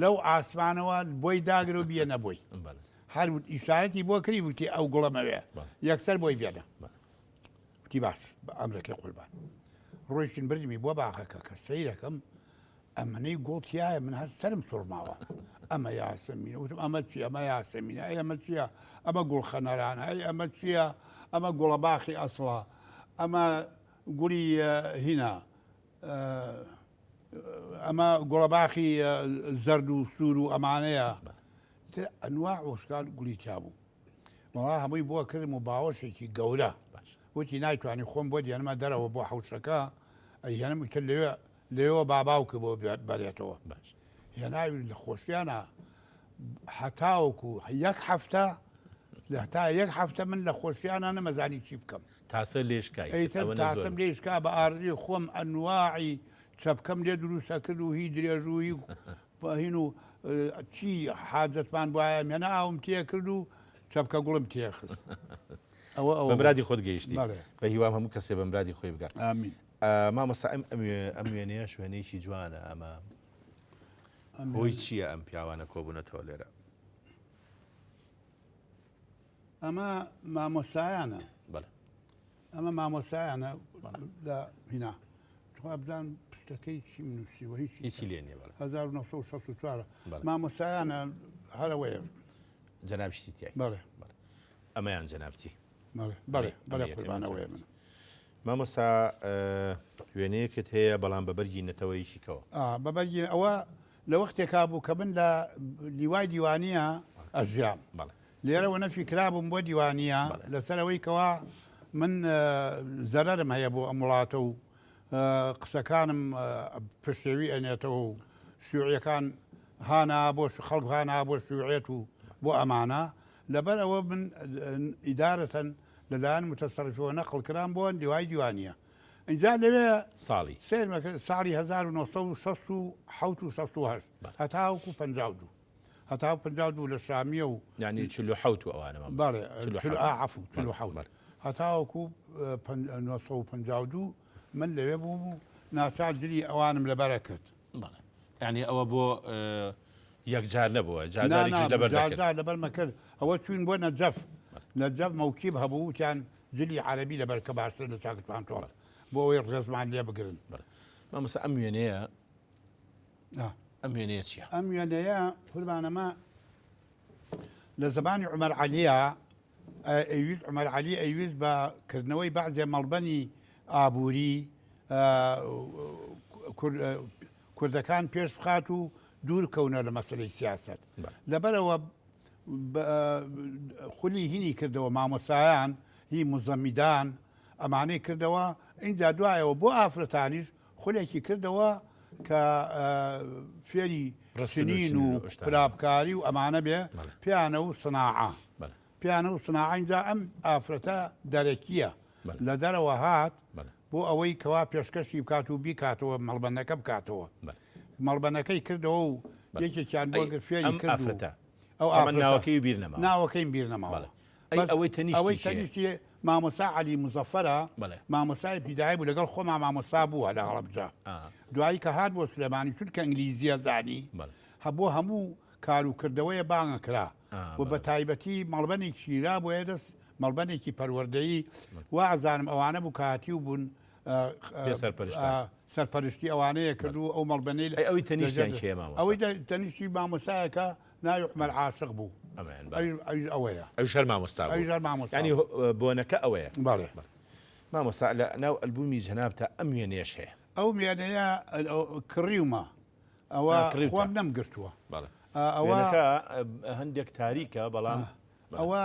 لەو ئاسمانەوە بۆی داگر و بیە نەبووی هەر ئیشارەتی بۆ کردی وتی ئەو گوڵەمەوێ یەکسەر بۆی بێنە وتی باش بە ئەمرەکەی قوربان ڕۆیشتین بردمی بۆ باخەکە کە سەیرەکەم ئەمەنەی گوڵتیایە من هەر سەرم سوڕماوە ئەمە یاسەمینە وتم ئەمە چی ئەمە یاسەمینە ئەی ئەمە چییە ئەمە گوڵ خەنەرانە ئەی ئەمە چییە ئەمە گوڵە باخی ئەسڵە ئەمە گوڵی هینە ئەمە گوڵە باخی زەرد و سوور و ئەمانەیە ئەنواع وشکال گوڵی تابوو وەڵا هەمووی بۆ کردم و باوەشێکی گەورە وتی نایتوانی خۆم بۆ دیێنمە دەرەوە بۆ حوشەکە ئەیهێنم تر لێوە باباوکە بۆ بەرێتەوە هێناوی لە خۆشییانە هەتاوەکو یەک هەفتە من لە خۆشییانە نەمەزانی چی بکەم تاسە لێشکای تاسم لێشکا بە ئاڕی خۆم ئەنواعی چەپکەم لێ دروستە کرد و هی درێژووی هین و چی حاجەتمان وایە مێنە ئاوم تێ کرد و چەپکە گوڵم تێخست بەمرادی خۆت گەیشتی بە هیوام هەموو کەسێ بەمرادی خۆی بگات مامۆستا ئەم وێنەیە شوێنەیەکی جوانە ئەمە بۆی چییە ئەم پیاوانە کۆبوونەتەوە لێرە ئەمە مامۆستایانە ئەمە مامۆستایانە لە هینا بزان پشتەکەی چی منووسیوە هیچی لێ نیە 1964 مامۆستایانە هەرەوەیە جەناب شتی تیای ئەمەیان جەنابتی بەڵێ قوربانەوەیە من مامۆستا وێنەیەکت هەیە بەڵام بەبەرگی نەتەوەیشیکەوە بەبەرگی ئەوە لە وەختێکا بوو کە من لە لیوای دیوانیە ئەژیام لێرەوە نەفی کرابووم بۆ دیوانیە لەسەرەوەی کەوا من زەرەرم هەیە بۆ ئەم وڵاتە و قسەکانم پشتێوی ئەنێتەوە و شیوعیەکان هانا بۆ خەڵک هانا بۆ شیوعێت و بۆ ئەمانە لەبەر ئەوە من ئیدارەتەن لەلایەن متەسەڕفەوە نەقڵ کران بۆ دیوای دیوانیە اینجا لەوێ ساڵی ساڵی 1960 هەتاوەکو 52 لە شامیە و یعنی 47 ئەوانە هەتاوەکو 1952 من لەوێ بوو ناچار دلی ئەوانم لەبەرە کرد یعنی ئەوە بۆ یەکجار نەبووە جارێکیش لەبەر مەکرد ئەوە چوین بۆ نەجەف مەوکیب هەبوو وتیان جلی عەرەبی لەبەر کە باشتر لە چاکتوان تۆڵە بۆ ئەوەی ڕێزمان لێ بگرن مامۆستا ئەم وێنەیە چییە؟ ئەم وێنەیە قوربانەمە لە زمانی عومەر عەلیە ئەیویست عومەر عەلی ئەیویست بەکردنەوەی بەعزێ مەڵبەنی ئابووری کوردەکان پێش بخات و دوور کەونە لە مەسلەی سیاست لەبەرەوە خولی هینی کردەوە مامۆسایان هی مزەمیدان ئەمانەی کردەوە اینجا دوایەوە بۆ ئافرەتانیش خولێکی کردەوە کە فێری سنین و پرابکاری و ئەمانە بێ پیانە و سناعە پیانە و سناعە اینجا ئەم ئافرەتە دەرەکیە لە دەرەوە هات بۆ ئەوەی کەوا پێشکەشی بکات و بیکاتەوە مەڵبەندەکە بکاتەوە مەڵبەنەکەی کردەوە و یەکێکیان بۆ فێری کرد ئەو ناوەکەی بیر نەما ناوەکەی بیر نەماوە ئەوەی تەنیشتی مامۆسا عەلی مزەفەرە مامۆسای پیدایی بوو لەگەڵ خۆما مامۆسا بووە لە هەڵەبجە دوایی کە هات بۆ سلێمانی چونکە ئینگلیزیە زانی هەبوو هەموو کاروکردەوەیە بانگە کرا و بە تایبەتی مەڵبەنێکی شیرا بۆیە دەست مەڵبەنێکی پەروەردەیی وازانم ئەوانە بوو کاتی و بوون سەرپەرشتی ئەوانەیە کردو ئەو مەڵبەنەی ئەوەی تەنیشتیان ئەوەی تەنیشتی مامۆسایەکە ناوی عومەر عاشق بوو ئەوەیە ئەو شەر مامۆستا ینی بۆنەکە ئەوەیە مامۆستا لە ناو ئەلبومی جەنابتە ئەم وێنێش هەیە ئەو وێنەیە کڕیومە ئەوە خۆم نەمگرتووە ئەوەکە هەندێک تاریکە بەڵام ئەوە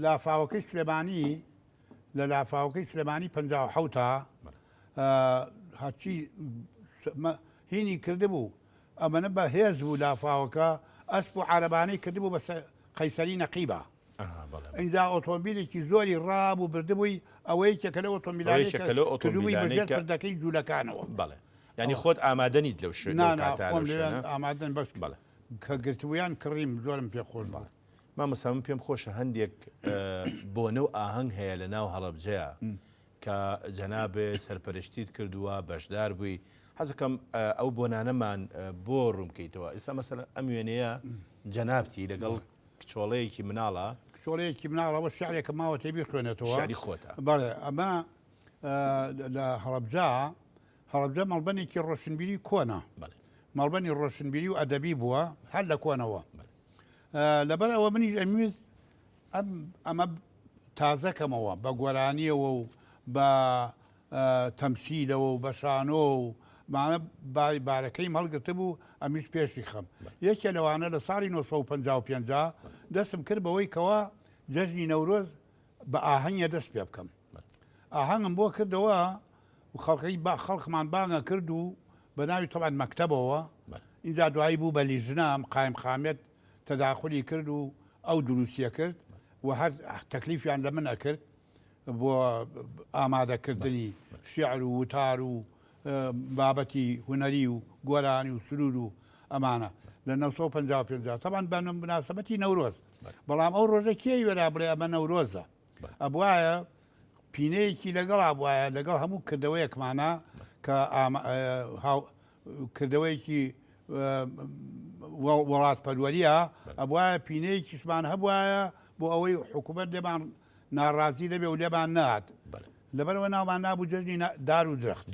لافاوەکەی سلێمانی لە لافاوەکەی سلێمانی 57 هەرچی هینی کردبوو ئەمەنە بە هێز بوو لافاوەکە ئەسپ و عارەبانەی کردبوو بە قەیسەری نەقیبە اینجا ئۆتۆمبیلێکی زۆری ڕابوو بردبووی ئەوەیەکە لە ئۆتۆمبیلانەکەی بەژێر پردەکەی جوولەکانەوە بەڵێ ینی خۆت ئامادەنیت لەو ئامادەن بەس کە گرتویان کڕیم زۆرم پێ خۆش بڵێ مامۆستا پێم خۆشە هەندێک بۆنە و ئاهەنگ هەیە لە ناو هەڵەبجەیە کە جەنابێ سەرپەرشتیت کردووە بەشدار بووی حەزەکەم ئەو بۆنانەمان بۆ ڕوونکەیتەوە ئێستا مەسەلەن ئەم وێنەیە جەنابتی لەگەڵ کچۆڵەیەکی مناڵە کچۆڵەیەکی مناڵەوە شعرێکە ماوە تێبی خوێنێتەوە شعری خۆتە بەڵێ ئەمە لە هەڵەبجە مەڵبەنێکی ڕۆشنبیری کۆنا مەڵبەنی ڕۆشنبیری و ئەدەبی بووە هەر لە کۆنەوە لەبەر ئەوە منیش ئەمویست ئەمە تازەکەمەوە بە گۆرانیەوە و بە تەمسیلەوە و بە شانۆ و مانە بارەکەی مەڵگرتە بوو ئەمیش پێشی خەم یەکێ لەوانە لە ساڵی 1950 دەستم کرد بەوەی کەوا جەژنی نەورۆز بە ئاهەنگە دەست پێ بکەم ئاهەنگم بۆ کردەوە و خەڵقی خەڵقمان بانگە کرد و بە ناوی تەبعەن مەکتەبەوە اینجا دوایی بوو بە لیژنام قایم خامێت تەداخلی کرد و ئەو دروستیە کرد و هەر تەکلیفیان لە من ئەکرد بۆ ئامادەکردنی شیعر و وتار و بابەتی هوەری و گۆرانی و سرود و ئەمانە لە 1950 تەبان بە مناسبەتی نەورۆز بەڵام ئەو ڕۆژە کێی وەرا بڵێ ئەمە نەورۆزە ئەبوایە پینەیەکی لەگەڵا بواە لەگەڵ هەموو کردەوەیەکمانە کە کردەوەیەکی وڵات پەروەریە ئەبواە پینەیەکیشمان هەبواە بۆ ئەوەی حکوومەت لێمان ناڕازی دەبێ و لێمان نات لەبەرەوە ناومان نابوو جەژنی دار و درەخت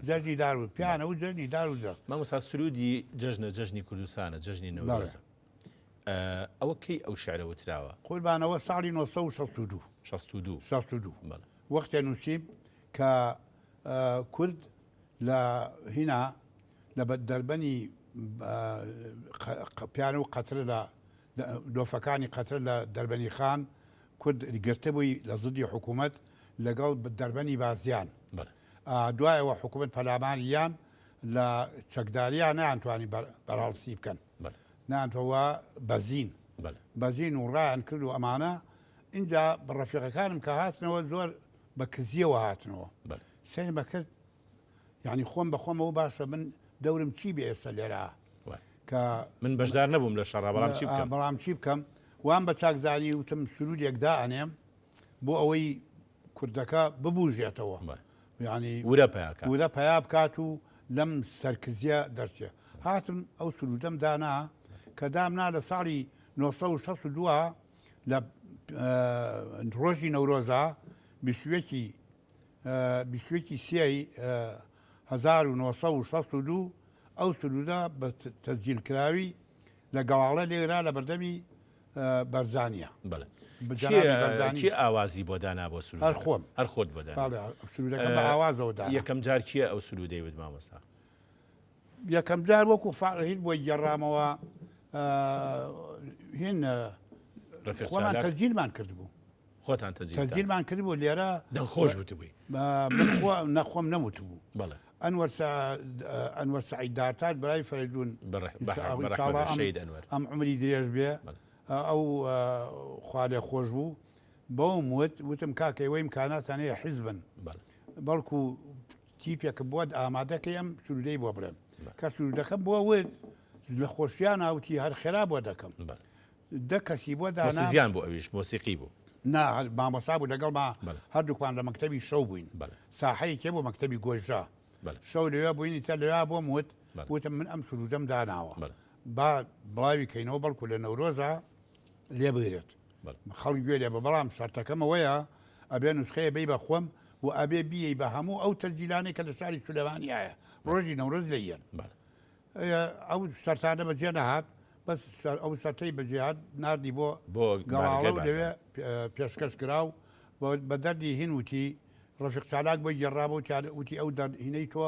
جەژنی دار و پیانە و جەژنی دار و درەخت مامۆستا سرودی جەژنی کوردستانە جەژنی نەورۆزە ئەوە کەی ئەو شعرە وتراوە قوربانەوە ساڵی 1962 وەختێ نووسیم کە کورد لە هینا لە دەربەنی پیانە و قەترە لە دۆفەکانی قەتر لە دەربەنی خان کورد گرتە بووی لە زدی حکوومەت لەگەڵ دەربەنی بازیان دوایەوە حکوومەت پەلامانیان لە چەکداریان نانتوانی بەراڵسی بکەن نانتەوە بەزین و ڕایان کرد و ئەمانە اینجا بەڕەفیقەکانم کە هاتنەوە زۆر بە کزیەوە هاتنەوە سێن بەکرد یعنی خۆم بەخۆمەوە باشە من دەورم چی بێ ئێستا لێرە کە من بەشدار نەبووم لە شەڕا بەڵام چی بکەم وان بە چاکزانی وتم سرودێکدا ئەنێم بۆ ئەوەی کوردەکە ببوژێتەوە ینی ورە پیا بکات و لەم سەرکزیە دەرچێ هاتم ئەو سرودەم دانا کە دامنا لە ساڵی 1962 لە ڕۆژی نەورۆزە بیستوێکی سیای 1962 ئەو سرودە بە تەسجیلکراوی لە گەواڵە لێرا لە بەردەمی بەرزانیە چی ئاوازی بۆ دانا بۆ سرود هەر خۆم هەر خۆت بۆ سرودەکە بە ئاوازەوە دا یەکەم جار چییە ئەو سرودەی وت مامۆستا یەکەم جار وەکو هیچ بۆی گەڕامەوە هین ڕفیق خۆمان چالاک تەجیلمان کردبوو خۆتان تەجیل تەجیلمان کردبوو لێرە دڵخۆش بووی نەخۆم نەموت بوو بەڵێ ئەنوەر سعید دارتات برای فەریدون شەید ئەنوەر ئەم عمری درێژ بێ ئەو خوا لێ خۆش بوو بەوم وتم کاکەی وەی امکاناتان هەیە حیزبن بەڵکو تیپێکە بۆ ئامادەکەی ئەم سرودەی بۆ برم کە سرودەکەم بۆ وت لە خۆشییان هاوتی هەر خێرا بۆ دەکەم دە کەسی بۆ دانا زیان بۆ ئەویش مۆسیقی بوو نا مامۆستا بوو لەگەڵ ما هەردووکوان لە مەکتەبی شەو بووین ساحەیەکێ بۆ مەکتەبی گۆژا شەو لەوێ بووینی تە لەوێ بۆم وتم من ئەم سرودەم داناوە با بڵاوی کەینەوە بەڵکو لە نەورۆزە لێ بگرێت خەڵک گوێ لێ بە بەڵام شەرتەکەمەوەیە ئەبێ نوسخەیە بی بە خۆم و ئەبێ بیەی بە هەموو ئەو تەجیلانەی کە لە شاری سولەمانیایە ڕۆژی نەورۆز لەیەن ئەو سەرتانە بەجێ نەهات بەس ئەو سەرتەی بەجێهات نردی بۆ گەڵاڵە لەوێ پێشکەش کراو بە دەردی هین وتی ڕەفیق چالاک بۆی گەڕابە وتی ئەو هینەی تۆ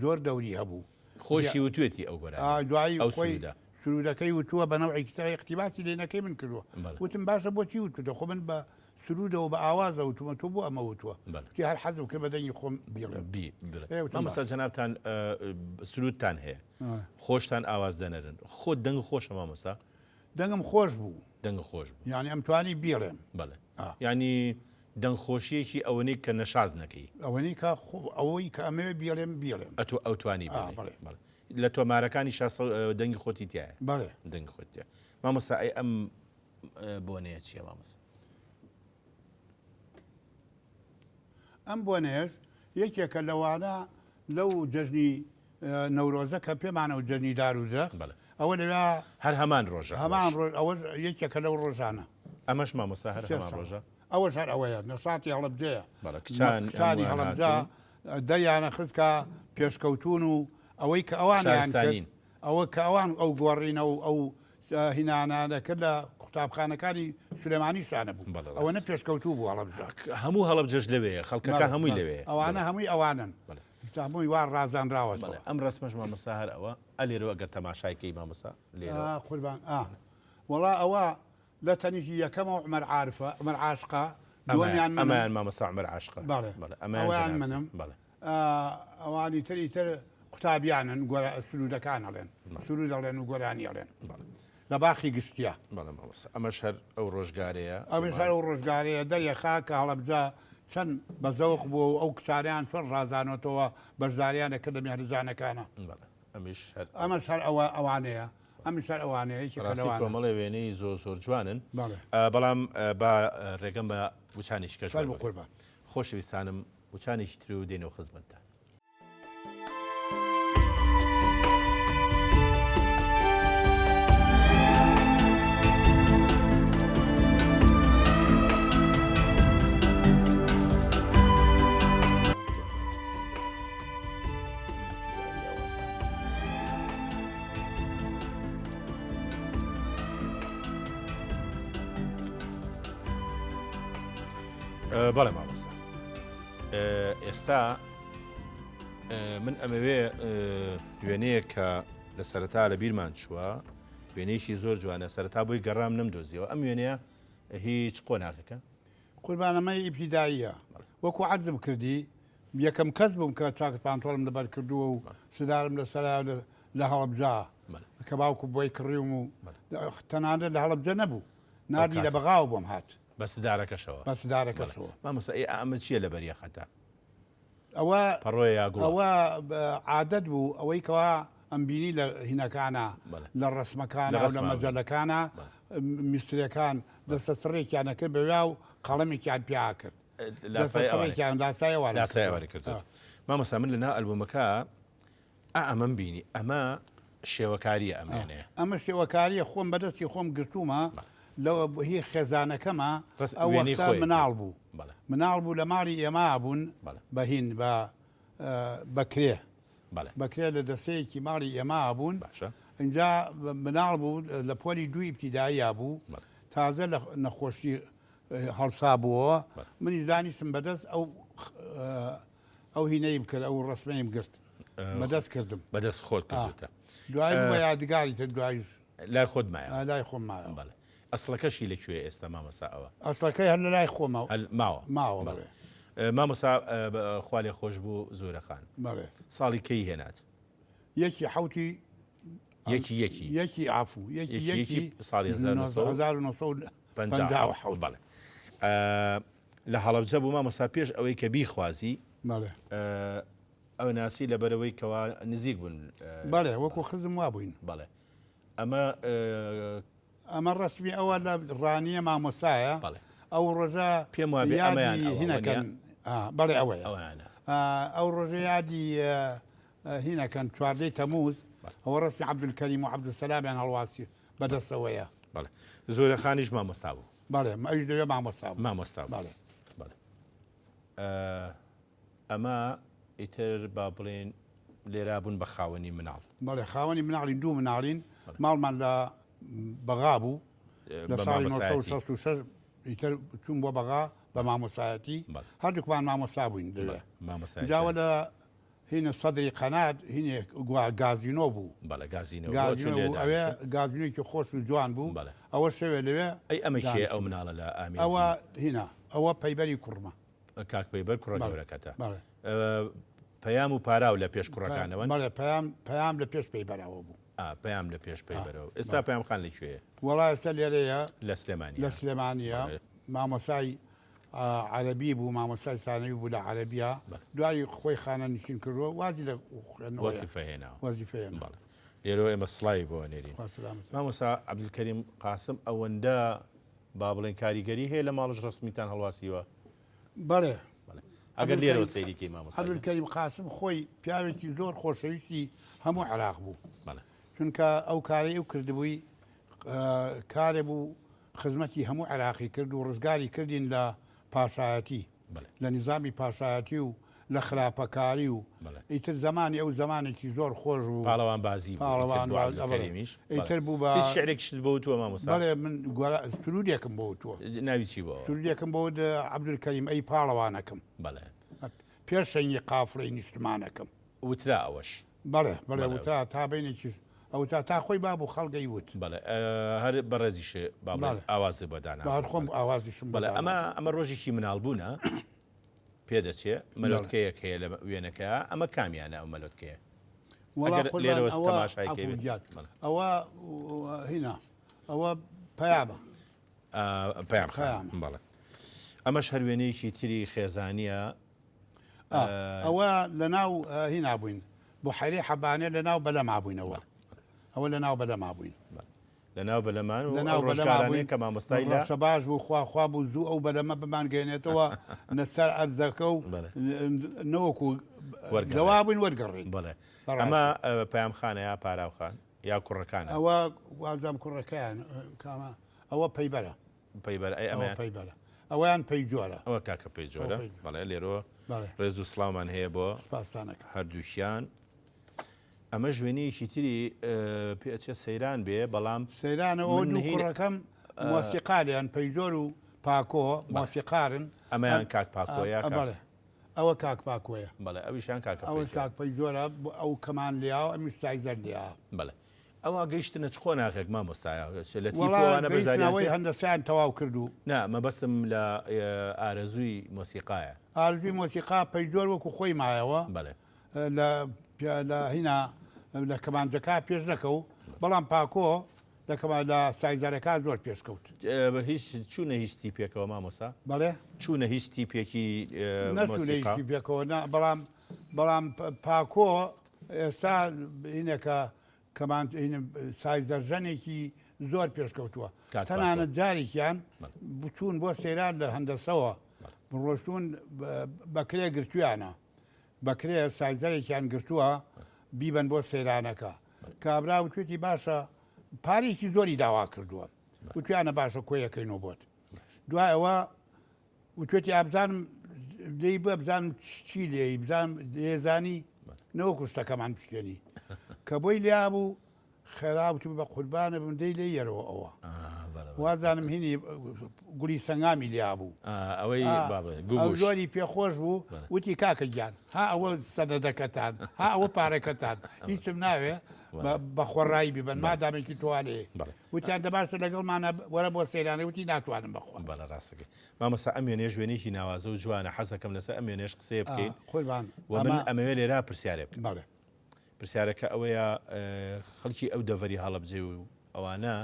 زۆر دەوری هەبوو خۆشی وتوێتی ئەو گۆرە دوایی خۆی سرودەکەی وتووە بە نەوعی ترە اقتیباسی لێنەکەی من کردووە وتم باشە بۆچی وتو خۆ من بە سرودەوە بە ئاوازە وتومە تۆ بۆ ئەمە وتووە تی هەر حەزم کرد بە دەنگی خۆم مامۆستا جەنابتان سرودتان هەیە خۆشتان ئاواز دەنەرن خۆ دەنگ خۆشە مامۆستا دەنگم خۆش بوو دەنگ خۆش بوو یعنی ئەمتوانی بیڵێم بەڵێ ینی دەنگخۆشیەکی ئەوەی کە نەشاز نەکەی ئەوەی کە ئەوەی کە ئەمێ بیڵێم ئەتۆ ئەوتوانی لە تۆمارەکانی دەنگی خۆتی تایە بەڵێ دەنگ خۆتیە مامۆستا ئەی ئەم بۆنەیە چییە مامۆستا ئەم بۆنێش یەکێکە لەوانە لەو جەژنی نەورۆزە کە پێمانە و جەژنی دار و درەخت ئەوە لەوێ هەر هەمان ڕۆژە هەمان ئەوە یەکێکە لەو ڕۆژانە ئەمەش مامۆستا هەر هەمان ڕۆژە ئەوەش هەر ئەوەیە نەساتی هەڵەبجەیە کچانی هەڵەبجا دەیانە خستکە پێشکەوتون و ئەوەی کە ئەوانیان ئەوە کە ئەوان ئەو گۆڕینە و ئەو هینانانە کرد لە قوتابخانەکانی سلێمانی شانە بوو ئەوە نە پێشکەوتوو بوو هەڵەبجا هەموو هەڵەبجەش لەوەیە خەڵکەکە هەمووی لەوێ ئەوانە هەمووی ئەوانن هەمووی وار ڕازانراوە ئەم ڕسمەش مامۆستا هەر ئەوە ئەلێرەوە ئەگەر تەماشایکەی مامۆستا لێرە قوربان وەڵا ئەوە لە تەنیشی یەکەمەوە عومەر عارفە عومەر عاشقا ئەمان مامۆستا عومەر عاشقا ئەویان منم ئەوانی تر قوتابیانن گۆرە سرودەکان هەڵێن سرود دەڵێن و گۆرانی هەڵێن لە باخی گشتیا ئەمەش هەر ئەو ڕۆژگارەیە ئەوش هەر ئەو ڕۆژگارەیە دەریە خاکە هەڵەبجا چەند بەزەوق بوو ئەو کچاریان چۆن ڕازانەتەوە بەشداریانە کە لە میهرەجانەکانە ئەمەش هەر ئەوانەیە ئەمیش هەر ئەوانەیە کۆمەڵی وێنەی زۆر جوانن بەڵام با ڕێگەم بە وچانیش کەش قوربان خۆشەویستانم وچانێکی تر و دێنەوە خزمەتتە بەڵێ مامۆستا ئێستا من ئەمەوێ وێنەیە کە لە سەرەتا لە بیرمان چووە وێنەیەکی زۆر جوانە سەرەتا بۆی گەڕام نەمدۆزیەوە ئەم وێنەیە هیچ قۆناغەکە قوربانەمەی ئیبتیداییە وەکو عەرزم کردی یەکەم کەس بووم کە چاکت پانتۆڵم لەبەر کردووە و سدارم لەسەرا لە هەڵەبجا کە باوکو بۆی کڕیوم و تەنانەت لە هەڵەبجە نەبوو نردی لە بەغااو بۆم هات بەسدارەکەشەوە بەسدارەکەشەوە مامۆستا ئەمە چییە لە بەریە خەتا ئەوە پەڕۆی یاگوڵ ئەوە عادەت بوو ئەوەی کەوا ئەمبینی لە هینەکانە لە ڕسمەکانە لە مەجەلەکانە میسترەکان دەستە سڕێکیانە کرد بەویا و قەڵەمێکیان پیا کرد لاسایەواری کرد مامۆستا من لەنا ئەلبومەکە ئەمەم بینی ئەمە شێوەکاریە ئەمانەیە ئەمە شێوەکاریە خۆم بەدەستی خۆم گرتومە لەوە هی خێزانەکەمە ئەوەنی مناڵ بوو مناڵ بوو لە ماڵی ئێمە بوون بەهین بەکرێ بەکرێ لە دەستەیەکی ماڵی ئێمە بوون اینجا مناڵ بوو لە پۆلی دوی ئیبتیداییە بوو تازە لە نەخۆشی هەڵسا بووەوە منیش دانیشتم بەدەست ئەو هینەی بکرد ئەو ڕسمەیم گرت بەدەست کردم بەدەست خۆت کردوتە دوای بە یادگاری تر دوای لای خۆت مایە لای خۆممایە بەڵێ ئەسڵەکەشی لەکوێ ئێستا مامەسا ئەوە ئەسڵەکەی هەر لە لای خۆمەوە ماوە بڵێ مامەسا خوا لێ خۆش بوو زۆرەخان بڵێ ساڵی کەی هێنات یەکی حوتی یەکی عفو یەکی ساڵی 1950 بەڵێ لە هەڵەبجە بوو مامەسا پێش ئەوەی کە بیخوازی بەڵێ ئەو ناسی لەبەرەوەی کەوا نزیک بوون بەڵێ وەکو خزم وا بووین بەڵێ ئەمە ڕسمی ئەوە لە ڕانیە مامۆسایە ئەو ڕۆژە پێم وابێ ئەمەیان هینەکەن بەڵێ ئەوەیە ئەو ڕۆژە یادی هینەکەن چواردەی تەمووز ئەوە ڕسمی عەبدولکەریم و عەبدولسەلامیان هەڵواسی بەدەستەوەیە بەڵێ زۆرەخانیش مامۆستا بوو بەڵێ ئەویش دەوێ مامۆستا بەڵێ ئەمە ئیتر با بڵێن لێرا بوون بە خاوەنی مناڵ بەڵێ خاوەنی مناڵین دوو مناڵین ماڵمان لە بەغا بوو لە ساڵی 1966 ئیتر چوون بۆ بەغا بە مامۆسایەتی هەردووکمان مامۆستا بووین لەوێ جاوە لە هینە سەدری قەنات هینێ گازینۆ بوو بەڵێ ئەوێ گازینۆیکی خۆش و جوان بوو ئەوە شەوێ لەوێ ئەی ئەمە شێ ئەو مناڵە لە ئامی ئەوە هینە ئەوە پەیبەری کوڕمە کاک پەیبەر کوڕە گەورەکەتە پەیام و پاراو لە پێش کوڕەکانەوە پەیام لە پێش پەیبەرەوە بوو پەیام لە پێش پەیبەرەوە ئێستا پەیام خان لەکوێیە وەڵای ئێستا لێرەیە لە سلێمانیە مامۆسای عەرەبی بوو مامۆسای ثانەوی بوو لە عەرەبیە دوای خۆی خانە نشین کردووە وازی لە وەزیفەهێناوە لێرەوە ئێمە سڵاوی بۆ نێرین مامۆسا عەبدولکەریم قاسم ئەوەندە با بڵێن کاریگەری هەیە لە ماڵش ڕسمیتان هەڵواسیوە بەڵێ ئەگەر لێرەوە سەیریکەی مامۆستا عەبدولکەریم قاسم خۆی پیاوێکی زۆر خۆشەویستی هەموو عێراق بوو چونکە ئەو کارەی ئەو کردبووی کارێ بوو خزمەتی هەموو عێراقی کرد و ڕزگاری کردین لە پاشایەتی لە نظامی پاشایەتی و لە خراپەکاری و ئیتر زمانی ئەو زمانێکی زۆر خۆش بوو پاڵەوان بازی ئیتر بوو بە شعرێکشت بۆ تووە مامۆستا بەڵێ من سرودێکم بۆ تووە ناوی چی بۆ سرودێکم بۆ عەبدولکەریم ئەی پاڵەوانەکەم بەڵێ پێش سەنگی قافڵەی نیشتمانەکەم وترا ئەوەش بەڵێ وترا تا بینێکی ئەو تا خۆی بابوو خەڵگەی وت بەڵێ هەر بەڕێزیش ئاوازی بەدانا خۆم ئاوازیشم بەڵێ ئەمە ڕۆژێکی مناڵبوونە پێدەچێ مەلۆتکەیەک هەیە لە وێنەکە ئەمە کامیانە ئەو مەلۆتکەیە لێرەوە تەماشای ئەوە هینە ئەوە پەیامە پەیام بەڵێ ئەمەش هەروێنەیەکی تری خێزانیە ئەوە لە ناو هینا بووین بۆ حەیرەی حەبانێ لە ناو بەلەما بووینەوە ئەوە لە ناو بەلەما بووین لە ناو بەلەمان و ڕۆژگارانەیە کە مامۆستای لە باش بوو خوا بوو زوو ئەو بەلەمە بمانگەێنێتەوە نەسەر ئەرزەکە و نەوەکو جەوا بووین وەرگەڕین بڵێ ئەمە پەیامخانەیە پاراوخان یا کوڕەکان ئەوە وازام کوڕەکەیان کامە ئەوە پەیبەرە ئەمە پەیبەرە ئەویان پێی جۆرە ئەوە کاکە پێی جۆرە بەڵێ لێرەوە ڕێز و سڵاومان هەیە بۆ پاسانەکە هەردووشیان ئەمە ژوێنەیەکی تری پێچە سەیران بێ بەڵام سەیرانەوە کوڕەکەم مۆسیقالیان پەیجۆر و پاکۆ مۆسیقارن ئەمەیان کاک پاکۆیە ئەوە کاک پاکۆیە بەڵێ ئەویشان ئەوە کاک پەیجۆرە ئەو کەمان لیا و ئەمیش تایزەر لیا بەڵێ ئەوە گەیشتنە چ خۆ ناخێک مامۆستایە لە تیوانەوەی هەندەسیان تەواو کردو نا مەبەستم لە ئارەزووی مۆسیقایە ئارزووی مۆسیقا پەیجۆر وەکو خۆی مایەوە بەڵێ لە هینا لە کەمانجەکە پێش نەکەوت بەڵام پاکۆ لە سایزارەکە زۆر پێشکەوت هیچ چوونە هیچ تیپێکەوە مامۆستا بەڵێ چوونە هیچ تیپێکی پێکەوە بەڵام پاکۆ ئێستا هینەکە کەمان سایزەرژەنێکی زۆر پێشکەوتووە تەنانەت جارێکیان بچوون بۆ سەیران لە هەندەسەوە ڕۆشتون بەکرێ گرتویانە بەکرێ سایزەرێکیان گرتووە بیبن بۆ سەیرانەکە کابرا وتوێتی باشە پارێکی زۆری داوا کردووە وتویانە باشە کۆیەکەینەوە بۆت دوای ئەوە وتوێتی ئابزانم دەی بە بزانم چی لێ بزانم لێزانی نەوە کوشتەکەمان پشکێنی کە بۆی لیا بوو خێراوتی بە قوربانە بم دەی لێ یەرەوە ئەوە وازانم هینی گوڵی سەنگامی لیا بوو ئەو زۆری پێخۆش بوو وتی کاکە گیان ها ئەوە سەدەدەکەتان ها ئەوە پارەکەتان هیچم ناوێ بە خۆڕایی ببن مادامێکی توانێ وتیان دەباشە لەگەڵمانە وەرە بۆ سەیرانە وتی ناتوانم بەخۆ بەڵە ڕاستەکەی مامەسا ئەم وێنێ ژوێنێکی ناوازە و جوانە حەزەکەم لەسەر ئەم وێنێش قسێ بکەین خۆیان من ئەمەوێ لێرا پرسیارێ بکەم بەڵێ پرسیارەکە ئەوەیە خەڵکی ئەو دەڤەری هەڵەبجێ و ئەوانە